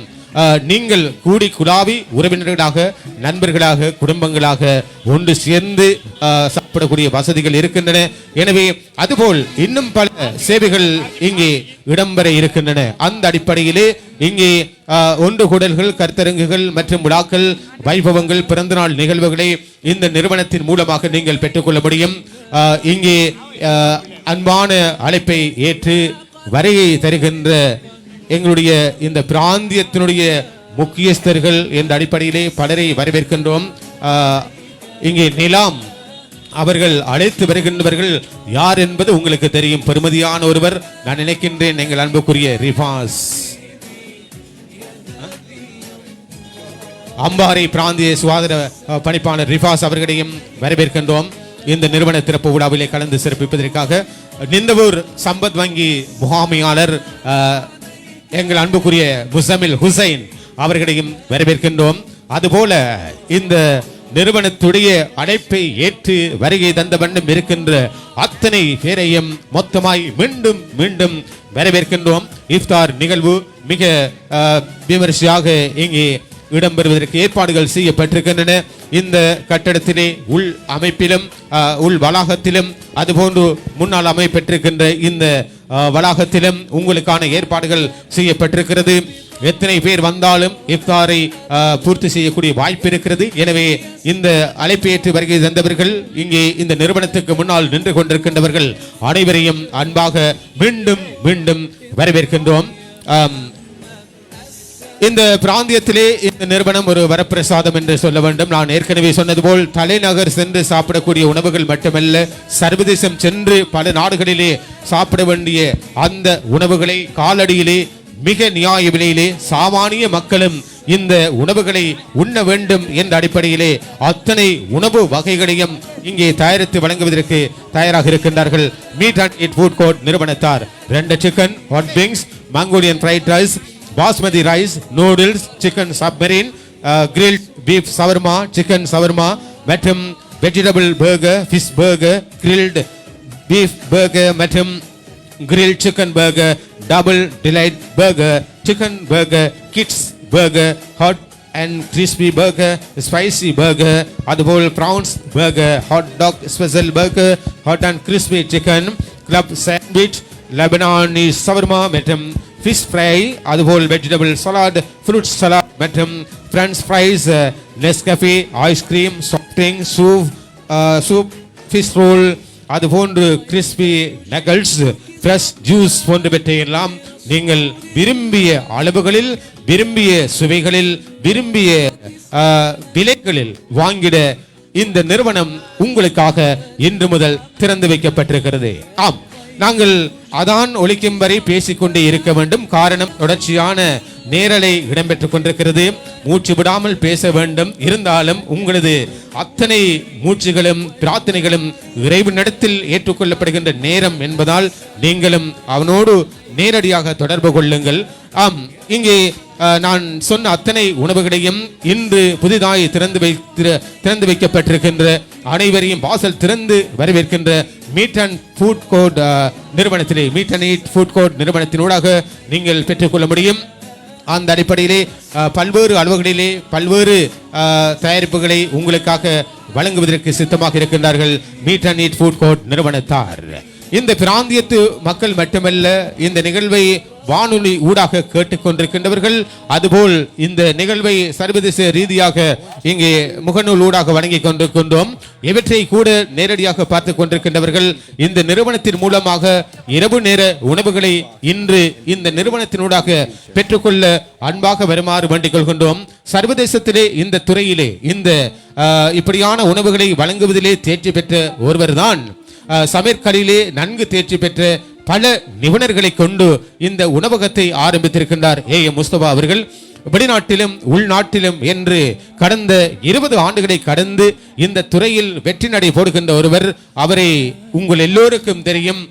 நீங்கள் கூடி குழாவி உறவினர்களாக, நண்பர்களாக, குடும்பங்களாக ஒன்று சேர்ந்து சாப்பிடக்கூடிய வசதிகள் இருக்கின்றன. எனவே அதுபோல் இன்னும் பல சேவைகள் இங்கே இடம்பெற இருக்கின்றன. அந்த அடிப்படையிலே இங்கே ஒன்று கூடல்கள், கருத்தரங்குகள் மற்றும் விழாக்கள், வைபவங்கள், பிறந்தநாள் நிகழ்வுகளை இந்த நிறுவனத்தின் மூலமாக நீங்கள் பெற்றுக்கொள்ள முடியும். இங்கே அன்பான அழைப்பை ஏற்று வருகை தருகின்ற எங்களுடைய இந்த பிராந்தியத்தினுடைய முக்கியஸ்தர்கள் என்ற அடிப்படையிலே பலரை வரவேற்கின்றோம். இங்கே நிலாம் அவர்கள் அழைத்து வருகின்றவர்கள் யார் என்பது உங்களுக்கு தெரியும். பெருமதியான ஒருவர், நான் நினைக்கின்றேன் எங்கள் அன்புக்குரிய ரிஃபாஸ் அம்பாறை பிராந்திய சுகாதார பணிப்பாளர் ரிஃபாஸ் அவர்களையும் வரவேற்கின்றோம். இந்த நிறுவன திறப்பு விழாவிலே கலந்து சிறப்பிப்பதற்காக நிந்தவூர் சம்பத் வங்கி முகாமையாளர் எங்கள் அன்புக்குரிய முசமில் ஹுசைன் அவர்களையும் வரவேற்கின்றோம். அதுபோல இந்த நிறுவனத்துடைய அழைப்பை ஏற்று வருகை தந்த வண்ணம் இருக்கின்ற அத்தனை பேரையும் மொத்தமாய் மீண்டும் மீண்டும் வரவேற்கின்றோம். இஃப்தார் நிகழ்வு மிக விமரிசையாக இங்கே இடம்பெறுவதற்கு ஏற்பாடுகள் செய்யப்பட்டிருக்கின்றன. இந்த கட்டடத்திலே உள் அமைப்பிலும் உள் வளாகத்திலும் அதுபோன்று முன்னால் அமைப்பெற்றிருக்கின்ற இந்த வளாகத்திலும் உங்களுக்கான ஏற்பாடுகள் செய்யப்பட்டிருக்கிறது. எத்தனை பேர் வந்தாலும் இஃப்தாரை பூர்த்தி செய்யக்கூடிய வாய்ப்பு இருக்கிறது. எனவே இந்த அழைப்பேற்று வருகை தந்தவர்கள், இங்கே இந்த நிறுவனத்துக்கு முன்னால் நின்று கொண்டிருக்கின்றவர்கள் அனைவரையும் அன்பாக மீண்டும் மீண்டும் வரவேற்கின்றோம். இந்த பிராந்தியத்திலே இந்த நிறுவனம் ஒரு வரப்பிரசாதம் என்று சொல்ல வேண்டும். நான் ஏற்கனவே சொன்னது போல் தலைநகர் சென்று சாப்பிடக்கூடிய உணவுகள் மட்டுமல்ல, சர்வதேசம் சென்று பல நாடுகளிலே சாப்பிட வேண்டிய அந்த உணவுகளை காலடியிலே மிக நியாய விலையிலே சாமானிய மக்களும் இந்த உணவுகளை உண்ண வேண்டும் என்ற அடிப்படையிலே அத்தனை உணவு வகைகளையும் இங்கே தயாரித்து வழங்குவதற்கு தயாராக இருக்கின்றார்கள். Meet and eat food court நிறுவனத்தார் 2 chicken hot wings, Mongolian fried rice, basmati rice, noodles, chicken submarine, grilled beef shawarma, chicken shawarma மற்றும் vegetable burger, fish burger, grilled beef burger மற்றும் grill chicken burger, double delight burger, chicken burger, kids burger, hot and crispy burger, spicy burger, அதுபோல் prawns burger, hot dog special burger, hot and crispy chicken, club sandwich, Lebanese shawarma மற்றும் fish fry, அதுபோல் vegetable salad, fruit salad மற்றும் French fries, Nescafe, ice cream, soft drink, soup, fish roll, அதுபோன்று crispy nuggets, fresh juice போன்றவற்றை எல்லாம் நீங்கள் விரும்பிய அளவுகளில், விரும்பிய சுவைகளில், விரும்பிய விலைகளில் வாங்கிட இந்த நிறுவனம் உங்களுக்காக இன்று முதல் திறந்து வைக்கப்பட்டிருக்கிறது. ஆம், நாங்கள் அதான் ஒலிக்கும் வரை பேசிக்கொண்டே இருக்க வேண்டும். காரணம், தொடர்ச்சியான நேரலை இடம்பெற்றுக் கொண்டிருக்கிறது. மூச்சு விடாமல் பேச வேண்டும். இருந்தாலும் உங்களது அத்தனை மூச்சுகளும் பிரார்த்தனைகளும் இறைவனிடத்தில் ஏற்றுக்கொள்ளப்படுகின்ற நேரம் என்பதால் நீங்களும் அவனோடு நேரடியாக தொடர்பு கொள்ளுங்கள். ஆம், இங்கே நான் சொன்ன அத்தனை உணவுகளையும் இன்று புதிதாய் திறந்து வைக்கப்பட்டிருக்கின்ற அனைவரையும் வாசல் திறந்து வரவேற்கின்ற மீட் அண்ட் ஃபுட் கோர்ட் நிறுவனத்திலே, meet and eat food court நிறுவனத்தினூடாக நீங்கள் பெற்றுக்கொள்ள முடியும். அந்த அடிப்படையிலே பல்வேறு அளவுகளிலே பல்வேறு தயாரிப்புகளை உங்களுக்காக வழங்குவதற்கு சித்தமாக இருக்கின்றார்கள் meet and eat food court நிறுவனத்தார். இந்த பிராந்தியத்து மக்கள் மட்டுமல்ல, இந்த நிகழ்வை வானொலி ஊடாக கேட்டுக்கொண்டிருக்கின்றவர்கள், அதுபோல் இந்த நிகழ்வை சர்வதேச ரீதியாக இங்கே முகநூல் ஊடாக வழங்கிக் கொண்டிருக்கின்றோம். இவற்றை கூட நேரடியாக பார்த்துக் கொண்டிருக்கின்றவர்கள் இந்த நிறுவனத்தின் மூலமாக இரவு நேர உணவுகளை இன்று இந்த நிறுவனத்தினூடாக பெற்றுக்கொள்ள அன்பாக வருமாறு வேண்டிக் கொள்கின்றோம். சர்வதேசத்திலே இந்த துறையிலே இந்த இப்படியான உணவுகளை வழங்குவதிலே தேர்ச்சி பெற்ற ஒருவர்தான் சமையற்கலையிலே நன்கு தேர்ச்சி பெற்ற பல நிபுணர்களை கொண்டு இந்த உணவகத்தை ஆரம்பித்திருக்கின்றார் AM முஸ்தபா அவர்கள். வெளிநாட்டிலும் உள்நாட்டிலும் என்று கடந்த 20 ஆண்டுகளை கடந்து இந்த துறையில் வெற்றி நடை போடுகின்ற ஒருவர். அவரை உங்கள் எல்லோருக்கும் தெரியும்.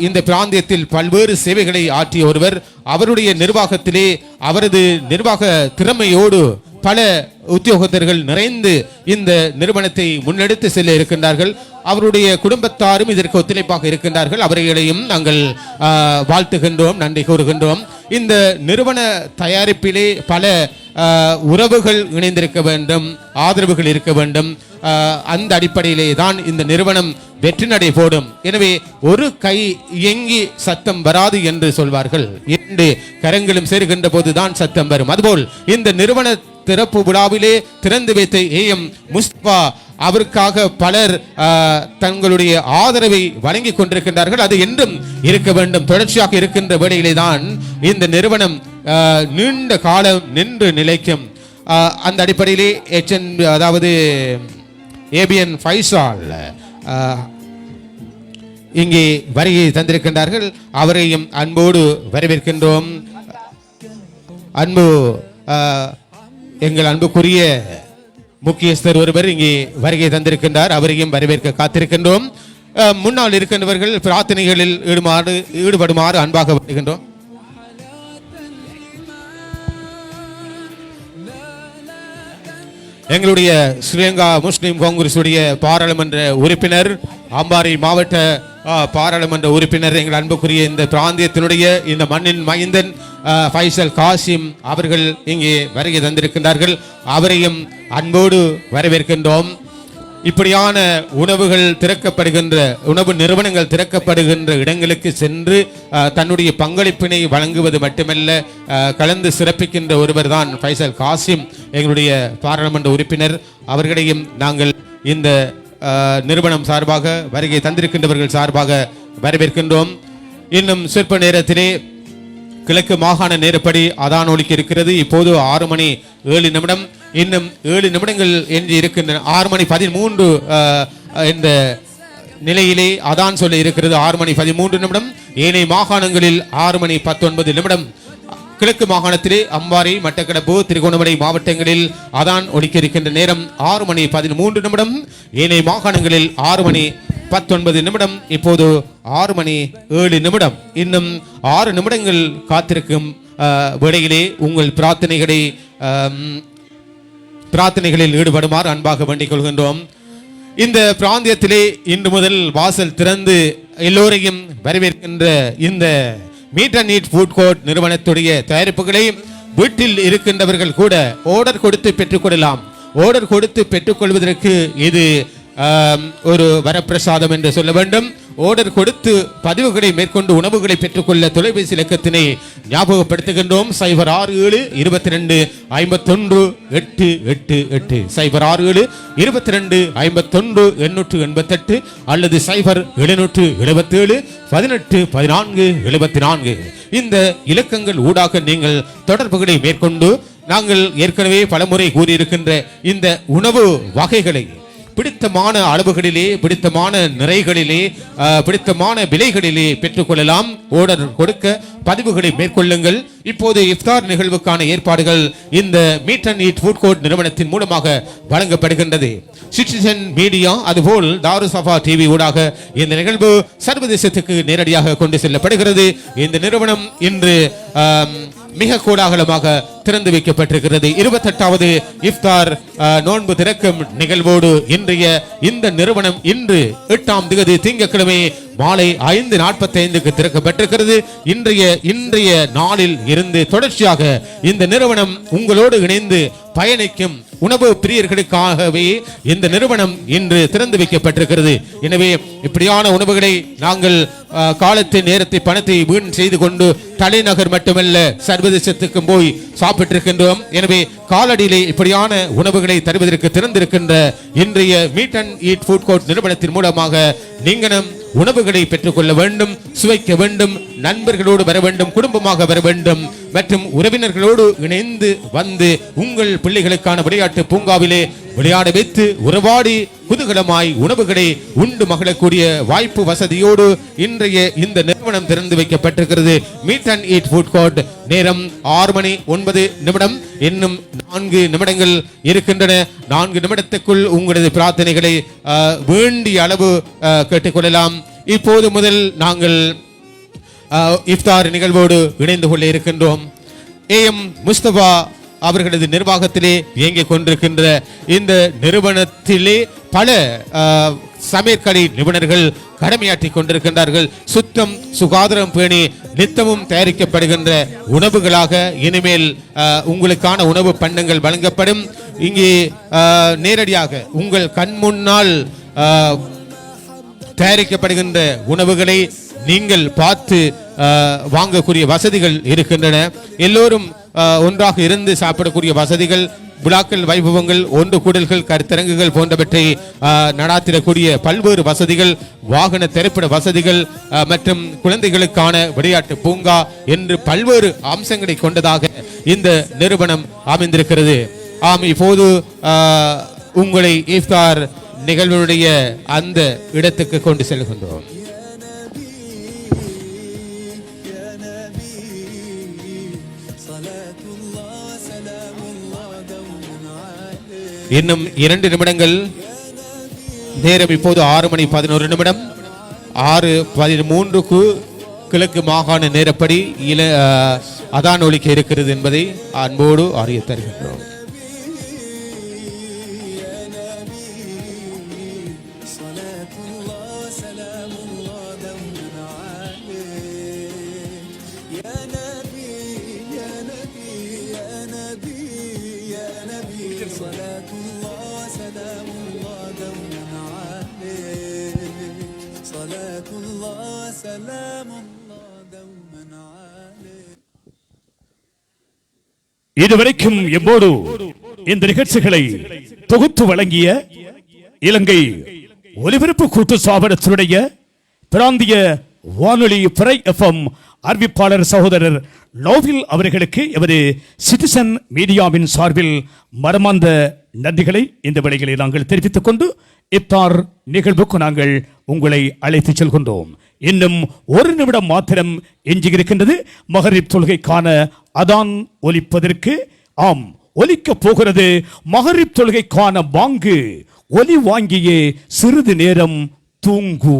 இந்த பிராந்தியத்தில் பல்வேறு சேவைகளை ஆற்றிய ஒருவர். அவருடைய நிர்வாகத்திலே அவரது நிர்வாக திறமையோடு பல உத்தியோகத்தர்கள் நிறைந்து இந்த நிறுவனத்தை முன்னெடுத்து செல்ல இருக்கின்றார்கள். அவருடைய குடும்பத்தாரும் இதற்கு ஒத்துழைப்பாக இருக்கின்றார்கள். அவர்களையும் நாங்கள் வாழ்த்துகின்றோம், நன்றி கூறுகின்றோம். இந்த நிறுவன தயாரிப்பிலே பல உறவுகள் இணைந்திருக்க வேண்டும், ஆதரவுகள் இருக்க வேண்டும். அந்த அடிப்படையிலே தான் இந்த நிறுவனம் வெற்றி நடை போடும். எனவே ஒரு கை இயங்கி சத்தம் வராது என்று சொல்வார்கள். 2 கரங்களும் சேருகின்ற போதுதான் சத்தம் வரும். அதுபோல் இந்த நிறுவன திறப்பு விழாவிலே திறந்து வைத்த AM முஸ்தபா அவருக்காக பலர் தங்களுடைய ஆதரவை வழங்கி கொண்டிருக்கின்றார்கள். அது என்றும் இருக்க வேண்டும், தொடர்ச்சியாக இருக்கின்ற வேளையிலே தான் இந்த நிறுவனம் நீண்ட காலம் நின்று நிலைக்கும். அந்த அடிப்படையிலே அதாவது ABN ஃபைசால் இங்கே வருகை தந்திருக்கின்றார்கள். அவரையும் அன்போடு வரவேற்கின்றோம். எங்கள் அன்புக்குரிய முக்கியஸ்தர் ஒருவர் இங்கே வருகை தந்திருக்கின்றார். அவரையும் வரவேற்க காத்திருக்கின்றோம். முன்னால் இருக்கின்றவர்கள் பிரார்த்தனைகளில் ஈடுபடுமாறு அன்பாக வருகின்றோம். எங்களுடைய ஸ்ரீலங்கா முஸ்லிம் காங்கிரஸ் உடைய பாராளுமன்ற உறுப்பினர், அம்பாறை மாவட்ட பாராளுமன்ற உறுப்பினர், எங்கள் அன்புக்குரிய இந்த பிராந்தியத்தினுடைய இந்த மண்ணின் மைந்தன் ஃபைசல் காசிம் அவர்கள் இங்கே வருகை தந்திருக்கின்றார்கள். அவரையும் அன்போடு வரவேற்கின்றோம். இப்படியான உணவுகள் திறக்கப்படுகின்ற உணவு நிறுவனங்கள் திறக்கப்படுகின்ற இடங்களுக்கு சென்று தன்னுடைய பங்களிப்பினை வழங்குவது மட்டுமல்ல, கலந்து சிறப்பிக்கின்ற ஒருவர் தான் ஃபைசல் காசிம், எங்களுடைய பாராளுமன்ற உறுப்பினர். அவர்களையும் நாங்கள் இந்த நிறுவனம் சார்பாக வருகை தந்திருக்கின்றவர்கள் சார்பாக வரவேற்கின்றோம். இன்னும் சொற்ப நேரத்திலே கிழக்கு மாகாண நேரப்படி அதான் ஒலிக்க இருக்கிறது. இப்போது 6:07. இன்னும் 7 நிமிடங்கள் என்று இருக்கின்றன. 6:13 என்ற நிலையிலே அதான் சொல்ல இருக்கிறது. 6:13. ஏனைய மாகாணங்களில் 6:19. கிழக்கு மாகாணத்திலே அம்பாறை, மட்டக்களப்பு, திருகோணமலை மாவட்டங்களில் அதான் ஒலிக்க இருக்கின்ற நேரம் 6:13. ஏனைய மாகாணங்களில் 6:19. இப்போது 6:07. இன்னும் 6 நிமிடங்கள் காத்திருக்கும் வேளையிலே உங்கள் பிரார்த்தனைகளில் ஈடுபடுமாறு அன்பாக வேண்டிக் கொள்கின்றோம். இந்த பிராந்தியத்திலே இன்று முதல் வாசல் திறந்து எல்லோரையும் வரவேற்கின்ற இந்த meet and eat food court நிறுவனத்துடைய தயாரிப்புகளை வீட்டில் இருக்கின்றவர்கள் கூட ஆர்டர் கொடுத்து பெற்றுக்கொள்ளலாம். ஆர்டர் கொடுத்து பெற்றுக்கொள்வதற்கு இது ஒரு வரப்பிரசாதம் என்று சொல்ல வேண்டும். ஆர்டர் கொடுத்து பதிவுகளை மேற்கொண்டு உணவுகளை பெற்றுக்கொள்ள தொலைபேசி இலக்கத்தினை ஞாபகப்படுத்துகின்றோம். 067-22-51-888 067-22-51-888 அல்லது 0-777-18-14-74. இந்த இலக்கங்கள் ஊடாக நீங்கள் தொடர்புகளை மேற்கொண்டு நாங்கள் ஏற்கனவே பலமுறை கூறியிருக்கின்ற இந்த உணவு வகைகளை பிடித்தமான அளவுகளிலே, பிடித்தமான நிறைகளிலே, பிடித்தமான விலைகளிலே பெற்றுக்கொள்ளலாம். ஆர்டர் கொடுக்க பதிவுகளை மேற்கொள்ளுங்கள். இப்போது இஃப்தார் நிகழ்வுக்கான ஏற்பாடுகள் இந்த meet and eat food court நிறுவனத்தின் மூலமாக வழங்கப்படுகின்றது. சிட்டிசன் மீடியா அதுபோல் தாருசஃபா டிவி ஊடாக இந்த நிகழ்வு சர்வதேசத்துக்கு நேரடியாக கொண்டு செல்லப்படுகிறது. இந்த நிறுவனம் இன்று மிக கோலாகலமாக திறந்து வைக்கப்பட்டிருக்கிறது. 28வது இஃப்தார் நோன்பு திறக்கும் நிகழ்வோடு இன்றைய இந்த நிறுவனம் இன்று 8ஆம் தேதி திங்கட்கிழமை மாலை 5:45க்கு திறக்கப்பட்டிருக்கிறது. இன்றைய நாளில் இருந்து தொடர்ச்சியாக இந்த நிறுவனம் உங்களோடு இணைந்து பயணிக்கும் உணவு பிரியர்களுக்காகவே இந்த நிறுவனம் இன்று திறந்து வைக்கப்பட்டிருக்கிறது. எனவே இப்படியான உணவுகளை நாங்கள் காலத்தை நேரத்தை பணத்தை வீண் செய்து கொண்டு தலைநகர் மட்டுமல்ல சர்வதேசத்துக்கும் போய் சாப்பிட்டிருக்கின்றோம். எனவே காலடியிலே இப்படியான உணவுகளை தருவதற்கு திறந்திருக்கின்ற இன்றைய meet and eat food court நிறுவனத்தின் மூலமாக நீங்களும் உணவுகளை பெற்றுக்கொள்ள வேண்டும், சுவைக்க வேண்டும், நண்பர்களோடு வர வேண்டும், குடும்பமாக வர வேண்டும் மற்றும் உறவினர்களோடு இணைந்து வந்து உங்கள் பிள்ளைகளுக்கான விளையாட்டு பூங்காவிலே விளையாட வைத்து உறவாடி குதூகலமாய் உணவுகளை உண்டு மகிழக்கூடிய வாய்ப்பு வசதியோடு இன்றைய இந்த நிறுவனம் திறந்து வைக்கப்பட்டிருக்கிறது. Meet and eat food court. நேரம் 6:09. இன்னும் 4 நிமிடங்கள் இருக்கின்றன. 4 நிமிடத்துக்குள் உங்களது பிரார்த்தனைகளை வேண்டிய அளவு கேட்டுக்கொள்ளலாம். இப்போது முதல் நாங்கள் இஃப்தார் நிகழ்வோடு இணைந்து கொள்ள இருக்கின்றோம். AM முஸ்தபா அவர்களது நிர்வாகத்திலே இயங்கிக் கொண்டிருக்கின்ற இந்த நிறுவனத்திலே பல சமையற்கலை நிபுணர்கள் கடமையாற்றி கொண்டிருக்கின்றார்கள். சுத்தம் சுகாதாரம் பேணி நித்தமும் தயாரிக்கப்படுகின்ற உணவுகளாக இனிமேல் உங்களுக்கான உணவு பண்டங்கள் வழங்கப்படும். இங்கே நேரடியாக உங்கள் கண் முன்னால் தயாரிக்கப்படுகின்ற உணவுகளை நீங்கள் பார்த்து வாங்கக்கூடிய வசதிகள் இருக்கின்றன. எல்லோரும் ஒன்றாக இருந்து சாப்பிடக்கூடிய வசதிகள், விழாக்கள், வைபவங்கள், ஒன்று கூடல்கள், கருத்தரங்குகள் போன்றவற்றை நடாத்திடக்கூடிய பல்வேறு வசதிகள், வாகன திரைப்பட வசதிகள் மற்றும் குழந்தைகளுக்கான விளையாட்டு பூங்கா என்று பல்வேறு அம்சங்களை கொண்டதாக இந்த நிறுவனம் அமைந்திருக்கிறது. ஆம், இப்போது உங்களை இஃப்தார் நிகழ்வுடைய அந்த இடத்துக்கு கொண்டு செல்கின்றோம். இன்னும் 2 நிமிடங்கள். நேரம் இப்போது 6:11. 6:13க்கு கிழக்கு மாகாண நேரப்படி அதான் ஒலிக்க இருக்கிறது என்பதை அன்போடு அறிய தருகின்றோம். இதுவரைக்கும் எம்மோடு இந்த நிகழ்ச்சிகளை தொகுத்து வழங்கிய இலங்கை ஒலிபரப்பு கூட்டு ஸ்தாபனத்தினுடைய பிராந்திய வானொலி பிறை FM அறிவிப்பாளர் சகோதரர் நோவில் அவர்களுக்கு எமது சிட்டிசன் மீடியாவின் சார்பில் மனமார்ந்த நன்றிகளை இந்த வேளையில் நாங்கள் தெரிவித்துக் கொண்டு இஃப்தார் நிகழ்வுக்கு நாங்கள் உங்களை அழைத்துச் செல்கின்றோம். இன்னும் 1 நிமிடம் மாத்திரம் எஞ்சியிருக்கின்றது. மகரிப் தொழுகைக்கான அதான் ஒலிப்பதற்கு ஒலிக்க போகிறது. மகரிப் தொழுகைக்கான பாங்கு ஒலி வாங்கியே சிறிது நேரம் தூங்கு.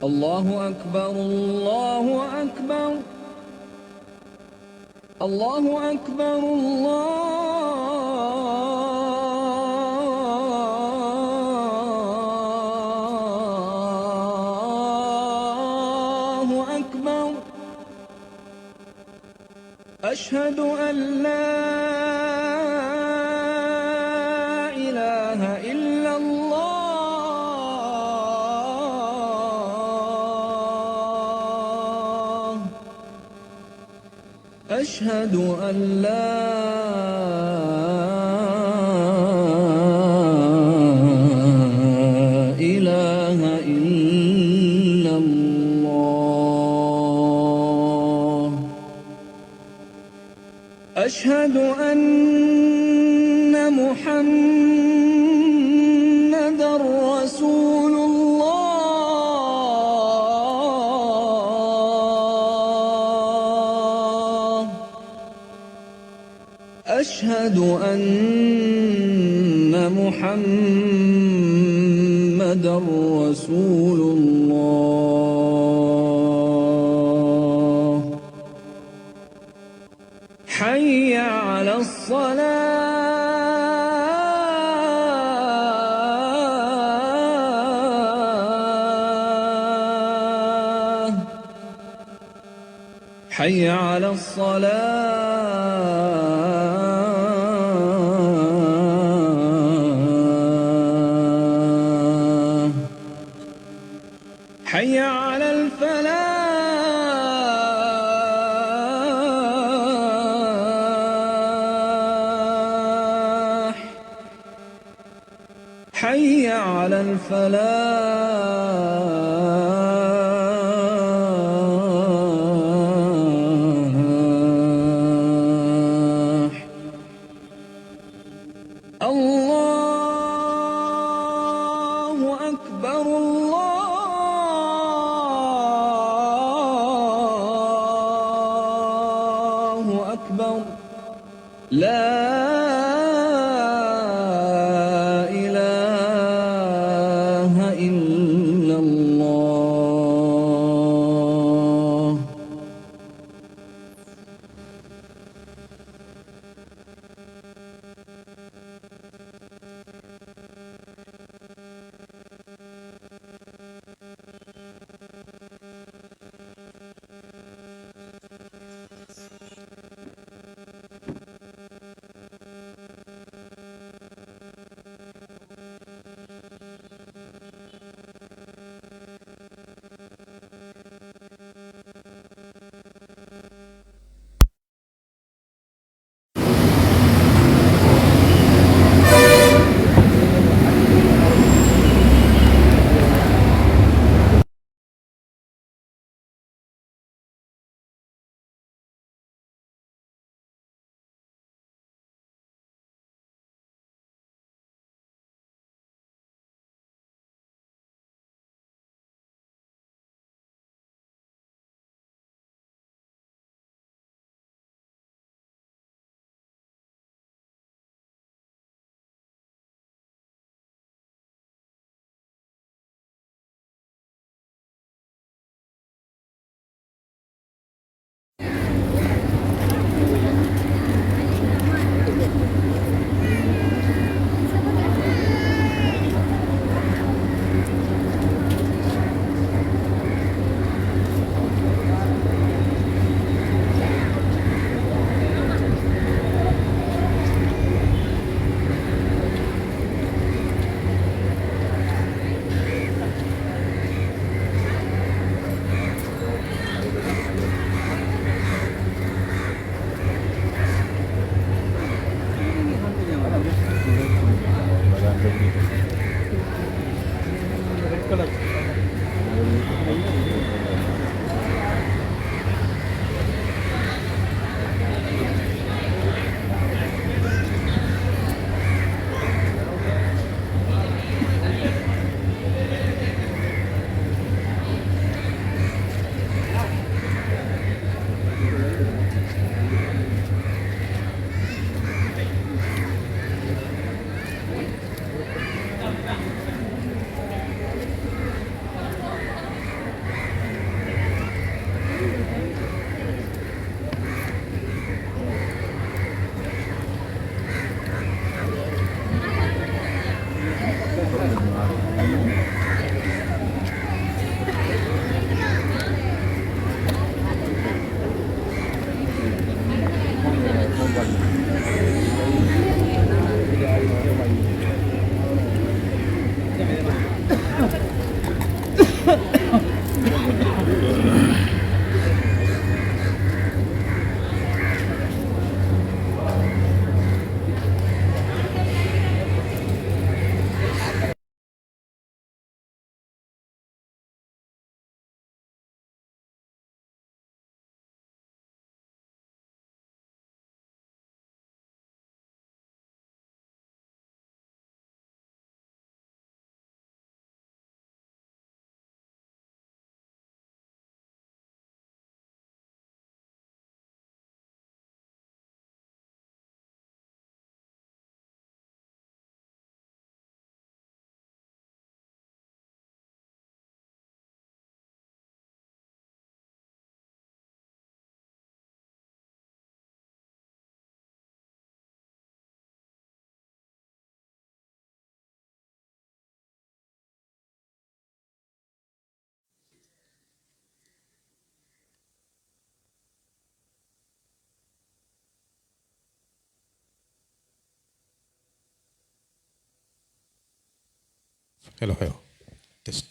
الله أكبر الله أكبر الله أكبر الله أشهد أن لا إله إلا الله. أشهد أن لا إله إلا الله. أشهد أن محمدًا رسول الله. أشهد أن محمدًا رسول الله. حي على الصلاة. حي على الصلاة. حي على الفلاح. حي على الفلاح. الله أكبر الله أكبر. لا إله إلا الله. Hello, hello. Test.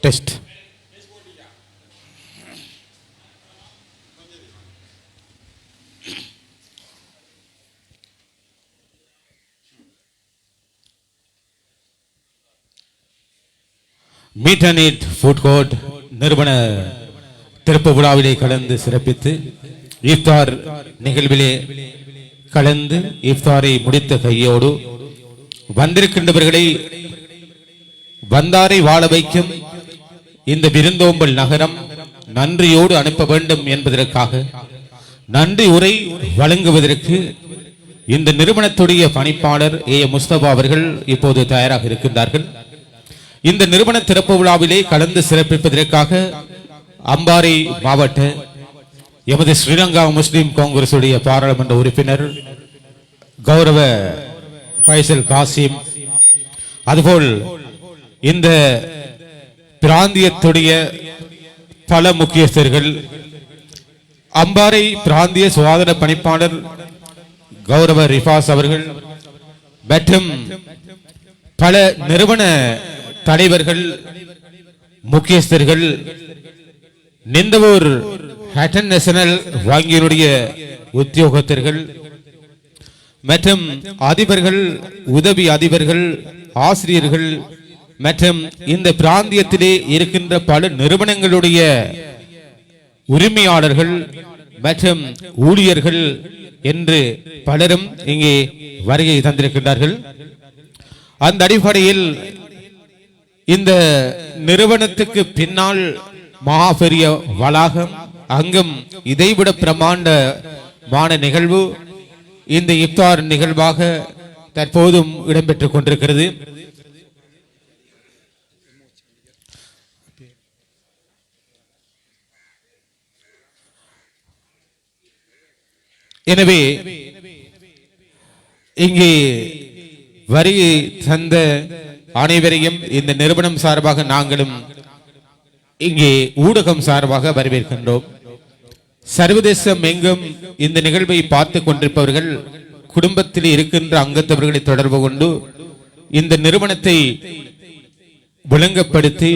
Test. Meet and eat food court நிறுவன திறப்பு விழாவிலே கலந்து சிறப்பித்து இஃப்தார் நிகழ்விலே கலந்து இஃப்தாரை முடித்த கையோடு வந்திருக்கின்றவர்களை வந்தாரை வாழ வைக்கும் இந்த விருந்தோம்பல் நகரம் நன்றியோடு அனுப்ப வேண்டும் என்பதற்காக நன்றி உரை வழங்குவதற்கு இந்த நிறுவனத்துடைய பணிப்பாளர் ஏ முஸ்தபா அவர்கள் இப்போது தயாராக இருக்கின்றார்கள். இந்த நிறுவன திறப்பு விழாவிலே கலந்து சிறப்பிப்பதற்காக அம்பாறை மாவட்ட எமது ஸ்ரீலங்கா முஸ்லிம் காங்கிரஸ் உடைய பாராளுமன்ற உறுப்பினர் கௌரவ ஃபைசல் காசிம், அதுபோல் இந்த பிராந்தியத்துடைய பல முக்கியஸ்தர்கள், அம்பாறை பிராந்திய சுகாதார பணிப்பாளர் கௌரவ ரிஃபாஸ் அவர்கள் மற்றும் பல நிறுவன தலைவர்கள், முக்கியஸ்தர்கள், நிந்தவூர் ஹட்டன் நேஷனல் வங்கியினுடைய உத்தியோகத்தர்கள் மற்றும் அதிபர்கள், உதவி அதிபர்கள், ஆசிரியர்கள் மற்றும் இந்த பிராந்தியத்திலே இருக்கின்ற பல நிறுவனங்களுடைய உரிமையாளர்கள் மற்றும் ஊழியர்கள் என்று பலரும் இங்கே வருகை தந்திருக்கின்றார்கள். அந்த அடிப்படையில் இந்த நிறுவனத்துக்கு பின்னால் மகா பெரிய வளாகம், அங்கும் இதைவிட பிரமாண்டமான நிகழ்வு இந்த இஃப்தார் நிகழ்வாக தற்போதும் இடம்பெற்றுக் கொண்டிருக்கிறது. எனவே இங்கே வருகை தந்த அனைவரையும் இந்த நிறுவனம் சார்பாக நாங்களும் இங்கே ஊடகம் சார்பாக வரவேற்கின்றோம். சர்வதேசம் எங்கும் இந்த நிகழ்வை பார்த்து கொண்டிருப்பவர்கள் குடும்பத்தில் இருக்கின்ற அங்கத்தவர்களை தொடர்பு கொண்டு இந்த நிறுவனத்தை விளங்கப்படுத்தி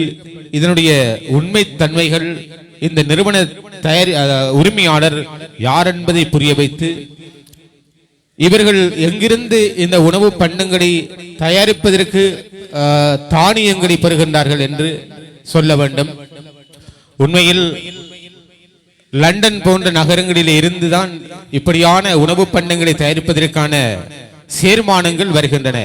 இதனுடைய உண்மை தன்மைகள், இந்த நிறுவன உரிமையாளர் யார் என்பதை புரிய வைத்து இவர்கள் எங்கிருந்து இந்த உணவு பண்டங்களை தயாரிப்பதற்கு தானியங்களை பெறுகின்றார்கள் என்று சொல்ல வேண்டும். உண்மையில் லண்டன் போன்ற நகரங்களில் இருந்துதான் இப்படியான உணவு பண்டங்களை தயாரிப்பதற்கான சேர்மானங்கள் வருகின்றன.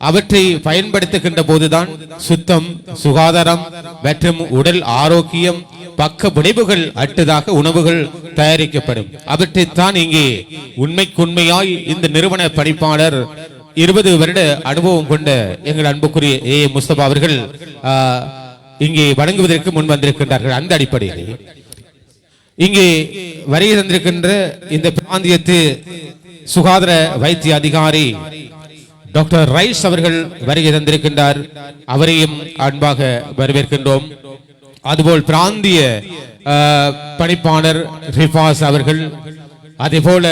அவற்றை பயன்படுத்துகின்ற போதுதான் சுத்தம், சுகாதாரம் மற்றும் உடல் ஆரோக்கியம், பக்க விளைவுகள் அற்றதாக உணவுகள் தயாரிக்கப்படும். அவற்றைத்தான் இங்கே உண்மைக்குண்மையாய் இந்த நிறுவன பணிப்பாளர் 20 வருட அனுபவம் கொண்ட எங்கள் அன்புக்குரிய ஏ முஸ்தபா அவர்கள் இங்கே வழங்குவதற்கு முன் வந்திருக்கின்றார்கள். அந்த அடிப்படையில் இங்கே வருகை தந்திருக்கின்ற இந்த பிராந்தியத்து சுகாதார வைத்திய அதிகாரி டாக்டர் ரைஸ் அவர்கள் வருகை தந்திருக்கின்றார். அவரையும் அன்பாக வரவேற்கின்றோம். அதுபோல் பிராந்திய பணிப்பாளர் ரிஃபாஸ் அவர்கள், அதேபோல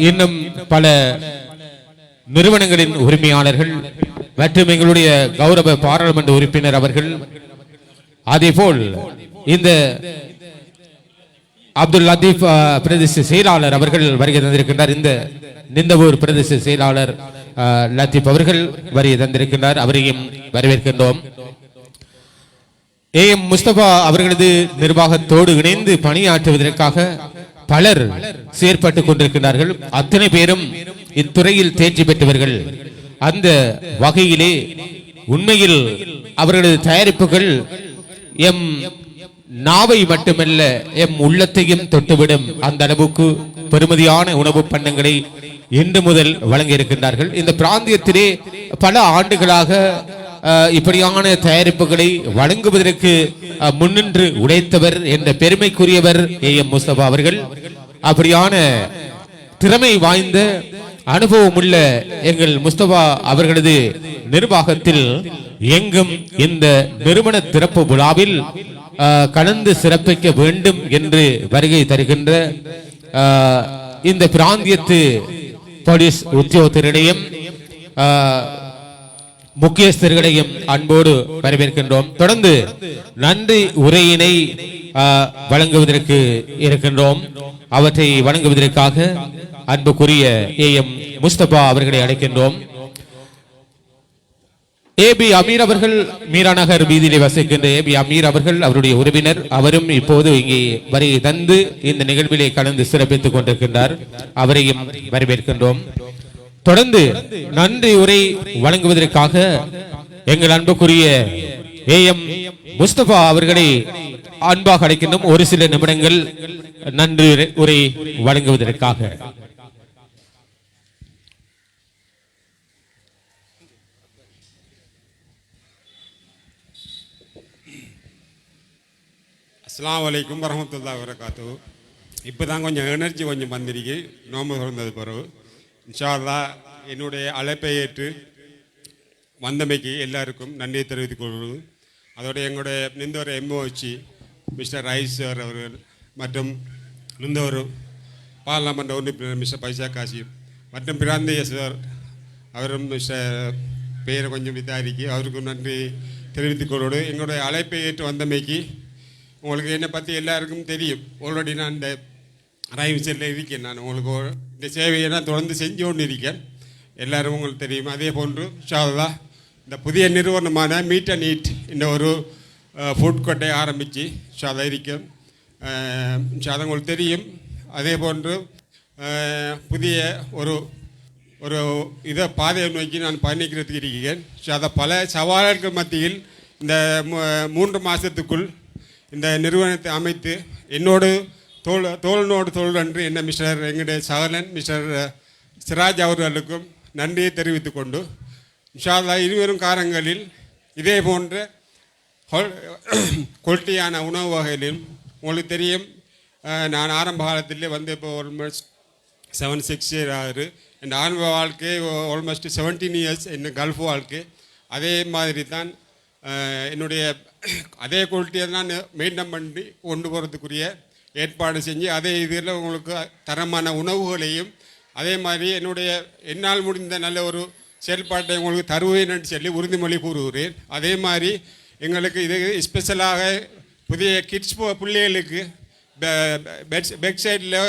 இன்னும் பல நிறுவனங்களின் உரிமையாளர்கள் மற்றும் எங்களுடைய கௌரவ பாராளுமன்ற உறுப்பினர் அவர்கள், அதேபோல் இந்த அப்துல் லத்தீப் பிரதேச செயலாளர் அவர்கள் வருகை தந்திருக்கின்றார். இந்த நிந்தவூர் பிரதேச செயலாளர் லத்தீப் அவர்கள் வருகை தந்திருக்கின்றார். அவரையும் வரவேற்கின்றோம். AM முஸ்தபா அவர்களது நிர்வாகத்தோடு இணைந்து பணியாற்றுவதற்காக பலர் செயற்பட்டுக் கொண்டிருக்கிறார்கள். அத்தனை பேரும் இத்துறையில் தேர்ச்சி பெற்றவர்கள். அந்த வகையிலே உண்மையில் அவர்களது தயாரிப்புகள் எம் நாவை மட்டுமல்ல எம் உள்ளத்தையும் தொட்டுவிடும் அந்த அளவுக்கு பெருமதியான உணவு பண்டங்களை இன்று முதல் வழங்க இருக்கின்றார்கள். இந்த பிராந்தியத்திலே பல ஆண்டுகளாக இப்படியான தயாரிப்புகளை வழங்குவதற்கு முன்னின்று உழைத்தவர் என்ற பெருமைக்குரியவர் AM முஸ்தபா அவர்கள். அப்படியான திறமை வாய்ந்த அனுபவம் உள்ள எங்கள் முஸ்தபா அவர்களது நிர்வாகத்தில் எங்கும் இந்த நிறுவன திறப்பு விழாவில் கலந்து சிறப்பிக்க வேண்டும் என்று வருகை தருகின்ற இந்த பிராந்தியத்து போலீஸ் உத்தியோகத்தரிடையும் முக்கியஸ்தர்களையும் அன்போடு வரவேற்கின்றோம். தொடர்ந்து நன்றி உரையினை வழங்குவதற்கு இருக்கின்றோம். அவற்றை வழங்குவதற்காக அன்புக்குரிய AM முஸ்தபா அவர்களை அழைக்கின்றோம். AB அமீர் அவர்கள் மீரா நகர் வீதியிலே வசிக்கின்ற AB அமீர் அவர்கள் அவருடைய உறவினர். அவரும் இப்போது இங்கே வருகை தந்து இந்த நிகழ்விலே கலந்து சிறப்பித்துக் கொண்டிருக்கின்றார். அவரையும் வரவேற்கின்றோம். தொடர்ந்து நன்றி உரை வழங்குவதற்காக எங்கள் அன்புக்குரிய AM முஸ்தபா அவர்களை அன்பாக அழைக்கின்றோம். ஒரு சில நிமிடங்கள் நன்றி உரை வழங்குவதற்காக. அஸ்ஸலாமு அலைக்கும் வரஹ்மத்துல்லாஹி வபரகாத்துஹு. இப்போ தான் கொஞ்சம் எனர்ஜி கொஞ்சம் வந்திருக்கு நோம்பு திறந்தது பிறகு. இன்ஷா அல்லாஹ் என்னுடைய அழைப்பை ஏற்று வந்தமைக்கு எல்லாருக்கும் நன்றியை தெரிவித்துக் கொள்வது. அதோட எங்களுடைய நிந்தவர் MOH மிஸ்டர் ரைஸ் சார் அவர்கள் மற்றும் நிந்தவர் பார்லமெண்ட் உறுப்பினர் மிஸ்டர் பைசா காசிம் மற்றும் பிராந்திய சார் அவரும் மிஸ்டர் பெயரை கொஞ்சம் விசாரிக்கு அவருக்கும் நன்றி தெரிவித்துக் கொள்வது. எங்களுடைய அழைப்பை ஏற்று வந்தமைக்கு உங்களுக்கு என்னை பற்றி எல்லாருக்கும் தெரியும். ஆல்ரெடி நான் இந்த ரைவ்ஸில் இருக்கேன். நான் உங்களுக்கு இந்த சேவையை நான் தொடர்ந்து செஞ்சு கொண்டு இருக்கேன். எல்லோரும் உங்களுக்கு தெரியும். அதே போன்று இன்ஷா அல்லாஹ் இந்த புதிய நிறுவனமான மீட் அண்ட் ஈட் இந்த ஒரு ஃபுட் கோர்ட்டை ஆரம்பித்து இன்ஷா அல்லாஹ் இருக்கும். இன்ஷா அல்லாஹ் உங்களுக்கு தெரியும். அதே போன்று புதிய ஒரு ஒரு இதை பாதையை நோக்கி நான் பயணிக்கிறதுக்கு இருக்கிறேன். அதை பல சவால்கள் மத்தியில் இந்த 3 மாதத்துக்குள் இந்த நிறுவனத்தை அமைத்து என்னோடு தோழனோடு என்று என்ன மிஸ்டர் எங்களுடைய சகலன் மிஸ்டர் சிராஜ் அவர்களுக்கும் நன்றியை தெரிவித்துக் கொண்டு இன்ஷா அல்லாஹ் இனிவரும் காலங்களில் இதே போன்ற குவாலிட்டியான உணவு வகையிலும் உங்களுக்கு தெரியும். நான் ஆரம்ப காலத்திலே வந்து இப்போ ஆல்மோஸ்ட் 7-6 இயர் ஆகுது. என் ஆரம்ப வாழ்க்கை ஆல்மோஸ்ட் 17 இயர்ஸ் என்ன கல்ஃப் வாழ்க்கை. அதே மாதிரி தான் என்னுடைய அதே குவாலிட்டியை நான் மெயின்டைன் பண்ணி கொண்டு போகிறதுக்குரிய ஏற்பாடு செஞ்சு அதே இதில் உங்களுக்கு தரமான உணவுகளையும் அதே மாதிரி என்னால் முடிந்த நல்ல ஒரு செயல்பாட்டை உங்களுக்கு தருவேன் என்று சொல்லி உறுதிமொழி கூறுகிறேன். அதே மாதிரி எங்களுக்கு இது ஸ்பெஷலாக புதிய கிட்ஸ் பிள்ளைகளுக்கு பேக் சைடில்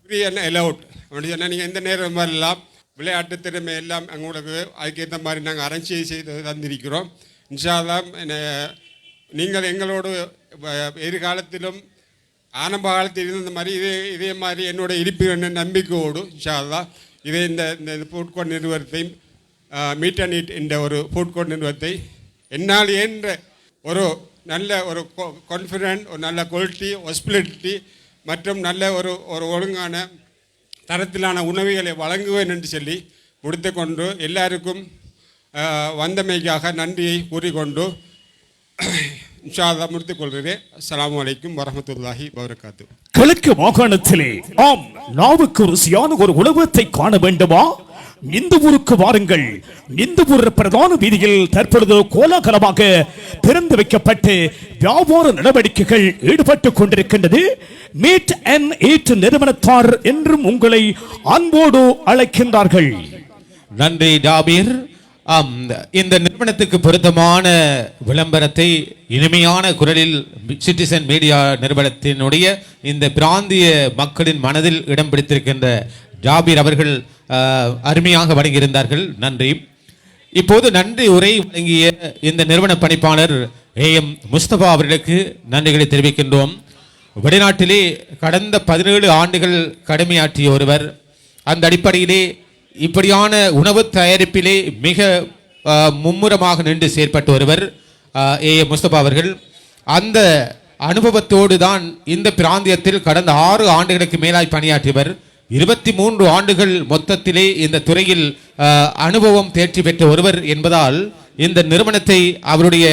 ஃப்ரீ அண்ட் அலவுட் அப்படி சொன்னால் நீங்கள் எந்த நேரம் வரலாம். விளையாட்டு திறமை எல்லாம் உங்களுக்கு அதுக்கேற்ற மாதிரி நாங்கள் அரேஞ்ச் செய்து தந்திருக்கிறோம். இன்ஷா அல்லாஹ் நீங்கள் எங்களோடு எதிர்காலத்திலும் ஆரம்ப காலத்தில் இருந்த மாதிரி இதே மாதிரி என்னோட இருப்பு என்ற நம்பிக்கையோடு இன்ஷா அல்லாஹ் இதே இந்த ஃபுட் கோர்ட் நிறுவனத்தை மீட் அண்ட் ஈட் என்ற ஒரு ஃபுட் கோர்ட் நிறுவனத்தை என்னால் என்ற ஒரு நல்ல ஒரு கான்ஃபிடென்ட் ஒரு நல்ல குவாலிட்டி ஹாஸ்பிட்டாலிட்டி மற்றும் நல்ல ஒரு ஒழுங்கான தரத்திலான உணவுகளை வழங்குவேன் என்று சொல்லி முடித்துக்கொண்டு எல்லாருக்கும் வந்தமைக்காக நன்றியை கூறிக்கொண்டு இன்ஷா அல்லாஹ் முடித்துக் கொள்கிறேன். அஸ்ஸலாமு அலைக்கும் வரஹ்மத்துல்லாஹி வபரகாத்து. கிழக்கு மாகாணத்திலே ஆம் நாவுக்கு ருசியான ஒரு உணவகத்தை காண வேண்டுமா? நிந்தபூருக்கு வாருங்கள். நிந்தபூர் பிரதான வீதியில் தற்பொழுது கோலாகலமாக திறந்து வைக்கப்பட்டு வியாபார நடவடிக்கைகள் ஈடுபட்டுக் கொண்டிருக்கின்றது. மீட் அண்ட் ஈட் நிறுவனத்தார் என்றும் உங்களை அன்போடு அழைக்கின்றார்கள். நன்றி ஜாபீர். இந்த நிறுவனத்துக்கு பொருத்தமான விளம்பரத்தை இனிமையான குரலில் சிட்டிசன் மீடியா நிறுவனத்தினுடைய இந்த பிராந்திய மக்களின் மனதில் இடம் பிடித்திருக்கின்ற ஜாபீர் அவர்கள் அருமையாக வழங்கியிருந்தார்கள். நன்றி. இப்போது நன்றி உரை வழங்கிய இந்த நிறுவன பணிப்பாளர் AM முஸ்தபா அவர்களுக்கு நன்றிகளை தெரிவிக்கின்றோம். வெளிநாட்டிலே கடந்த 17 ஆண்டுகள் கடமையாற்றிய ஒருவர், அந்த அடிப்படையிலே இப்படியான உணவு தயாரிப்பிலே மிக மும்முரமாக நின்று செயற்பட்ட ஒருவர் AM முஸ்தபா அவர்கள். அந்த அனுபவத்தோடு தான் இந்த பிராந்தியத்தில் கடந்த 6 ஆண்டுகளுக்கு மேலாய் பணியாற்றியவர். 23 ஆண்டுகள் மொத்தத்திலே இந்த துறையில் அனுபவம் தேர்ச்சி பெற்ற ஒருவர் என்பதால் இந்த நிறுவனத்தை அவருடைய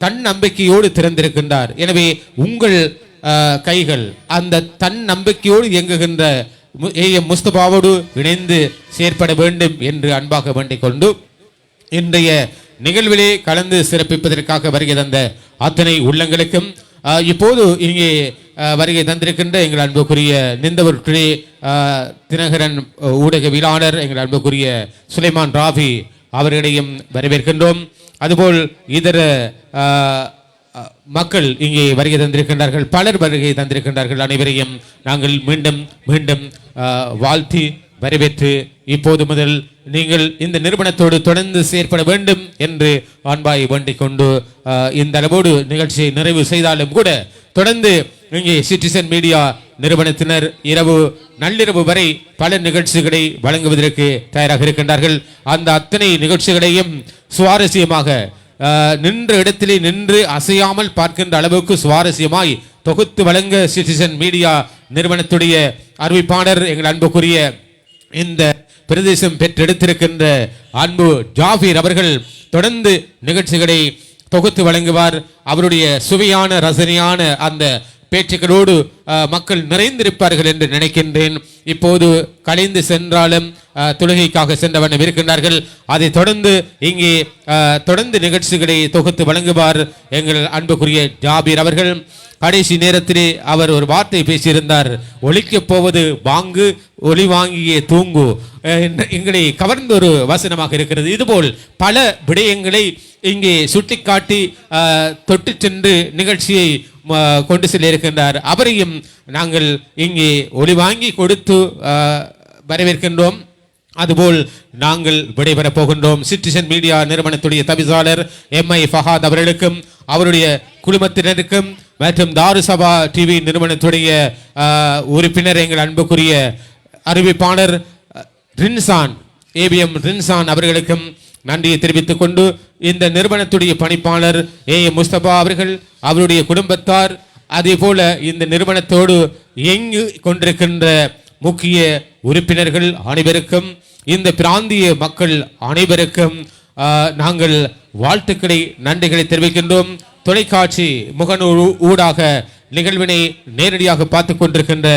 தன் நம்பிக்கையோடு திறந்திருக்கின்றார். எனவே உங்கள் கைகள் அந்த தன் நம்பிக்கையோடு இயங்குகின்ற AM முஸ்தபாவோடு இணைந்து செயற்பட வேண்டும் என்று அன்பாக வேண்டிக் கொண்டு இன்றைய நிகழ்விலே கலந்து சிறப்பிப்பதற்காக வருகை தந்த அத்தனை உள்ளங்களுக்கும் இப்போது இங்கே வருகை தந்திருக்கின்ற எங்கள் அன்புக்குரிய நிந்தவூர் தினகரன் ஊடகவியலாளர் எங்கள் அன்புக்குரிய சுலைமான் ராஃபி அவர்களையும் வரவேற்கின்றோம். அதுபோல் இதர மக்கள் இங்கே வருகை தந்திருக்கின்றார்கள், பலர் வருகை தந்திருக்கின்றார்கள். அனைவரையும் நாங்கள் மீண்டும் மீண்டும் வாழ்த்தி வரவேற்று இப்போது முதல் நீங்கள் இந்த நிறுவனத்தோடு தொடர்ந்து செயற்பட வேண்டும் என்று அன்பாய் வேண்டிக் கொண்டு இந்த அளவோடு நிகழ்ச்சியை நிறைவு செய்தாலும் கூட தொடர்ந்து இங்கே சிட்டிசன் மீடியா நிறுவனத்தினர் நள்ளிரவு வரை பல நிகழ்ச்சிகளை வழங்குவதற்கு தயாராக இருக்கின்றார்கள். அந்த அத்தனை நிகழ்ச்சிகளையும் சுவாரஸ்யமாக நின்ற இடத்திலே நின்று அசையாமல் பார்க்கின்ற அளவுக்கு சுவாரஸ்யமாய் தொகுத்து வழங்க சிட்டிசன் மீடியா நிறுவனத்துடைய அறிவிப்பாளர் எங்கள் அன்புக்குரிய இந்த பிரதேசம் பெற்றெடுத்திருக்கின்ற அன்பு ஜாபீர் அவர்கள் தொடர்ந்து நிகழ்ச்சிகளை தொகுத்து வழங்குவார். அவருடைய சுவையான ரசனையான அந்த பேச்சுக்களோடு மக்கள் நிறைந்திருப்பார்கள் என்று நினைக்கின்றேன். இப்போது கலைந்து சென்றாலும் தொழுகைக்காக சென்றவண்ணம் இருக்கின்றார்கள். அதை தொடர்ந்து இங்கே தொடர்ந்து நிகழ்ச்சிகளை தொகுத்து வழங்குவார் எங்கள் அன்புக்குரிய ஜாபீர் அவர்கள். கடைசி நேரத்திலே அவர் ஒரு வார்த்தை பேசியிருந்தார், ஒலிக்கப் போவது வாங்கு ஒலி வாங்கியே தூங்கு. எங்களை கவர்ந்த ஒரு வசனமாக இருக்கிறது. இதுபோல் பல விடயங்களை இங்கே சுட்டிக்காட்டி தொட்டு சென்று நிகழ்ச்சியை கொண்டு செல்ல இருக்கின்றார். அவரையும் நாங்கள் இங்கே ஒலி வாங்கி கொடுத்து வரவேற்கின்றோம். அதுபோல் நாங்கள் விடைபெறப் போகின்றோம். சிட்டிசன் மீடியா நிறுவனத்துடைய தவிசாளர் MI ஃபஹாத் அவர்களுக்கும் அவருடைய குழுமத்தினருக்கும் மற்றும் தாருசபா டிவி நிறுவனத்துடைய உறுப்பினர் எங்கள் அன்புக்குரிய அறிவிப்பாளர் ரின்சான் ABM ரின்சான் அவர்களுக்கும் நன்றியை தெரிவித்துக் கொண்டு இந்த நிறுவனத்துடைய பணிப்பாளர் AM முஸ்தபா அவர்கள், அவருடைய குடும்பத்தார், அதே போல இந்த நிறுவனத்தோடு இயங்கி கொண்டிருக்கின்ற முக்கிய உறுப்பினர்கள் அனைவருக்கும், இந்த பிராந்திய மக்கள் அனைவருக்கும் நாங்கள் வாழ்த்துக்களை நன்றிகளை தெரிவிக்கின்றோம். தொலைக்காட்சி முகநூல் ஊடாக நிகழ்வினை நேரடியாக பார்த்து கொண்டிருக்கின்ற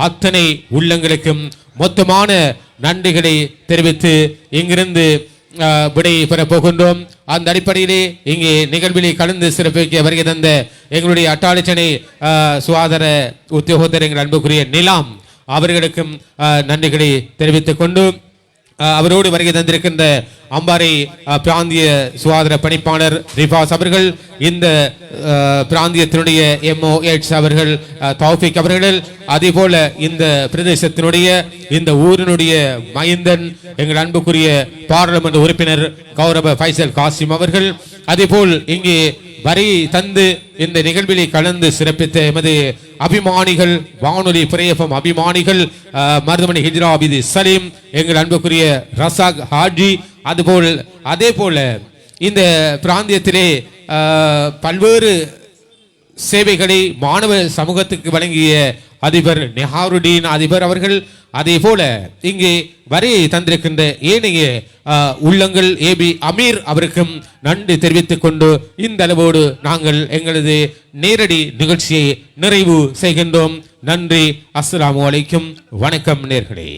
அத்தனை உள்ளங்களுக்கும் மொத்தமான நன்றிகளை தெரிவித்து இங்கிருந்து விடை பெறப் போகின்றோம். அந்த அடிப்படையிலே இங்கே நிகழ்விலே கலந்து சிறப்பிக்க வருகை தந்த எங்களுடைய அட்டாளச்சனை சுகாதார உத்தியோகத்தர் எங்கள் அன்புக்குரிய நிலாம் அவர்களுக்கும் நன்றிகளை தெரிவித்துக் கொண்டு அவரோடு வருகை தந்திருக்கின்ற அம்பாறை பிராந்திய சுகாதார பணிப்பாளர் ரிஃபாஸ் அவர்கள், இந்த பிராந்தியத்தினுடைய MOH அவர்கள், தௌஃபிக் அவர்கள், அதே போல இந்த பிரதேசத்தினுடைய இந்த ஊரினுடைய மைந்தன் எங்கள் அன்புக்குரிய பாராளுமன்ற உறுப்பினர் கௌரவ ஃபைசல் காசிம் அவர்கள், அதே போல் இங்கே வரி தந்து இந்த நிகழ்விலே கலந்து சிறப்பித்த எமது அபிமானிகள், வானொலி பிரேஃபம் அபிமானிகள், மருதமணி ஹிஜ்ரா அபிதி சலீம், எங்கள் அன்புக்குரிய ரசாக் ஹாஜி, அதுபோல் அதே போல இந்த பிராந்தியத்திலே பல்வேறு சேவைகளை மாணவ சமூகத்துக்கு வழங்கிய அதிபர் நெஹாருடீன் அதிபர் அவர்கள், அதே போல இங்கே வரையை தந்திருக்கின்ற ஏனைய உள்ளங்கள் ஏபி அமீர் அவருக்கும் நன்றி தெரிவித்துக் கொண்டு இந்த அளவோடு நாங்கள் எங்களது நேரடி நிகழ்ச்சியை நிறைவு செய்கின்றோம். நன்றி. அஸ்ஸலாமு அலைக்கும். வணக்கம் நேர்களே.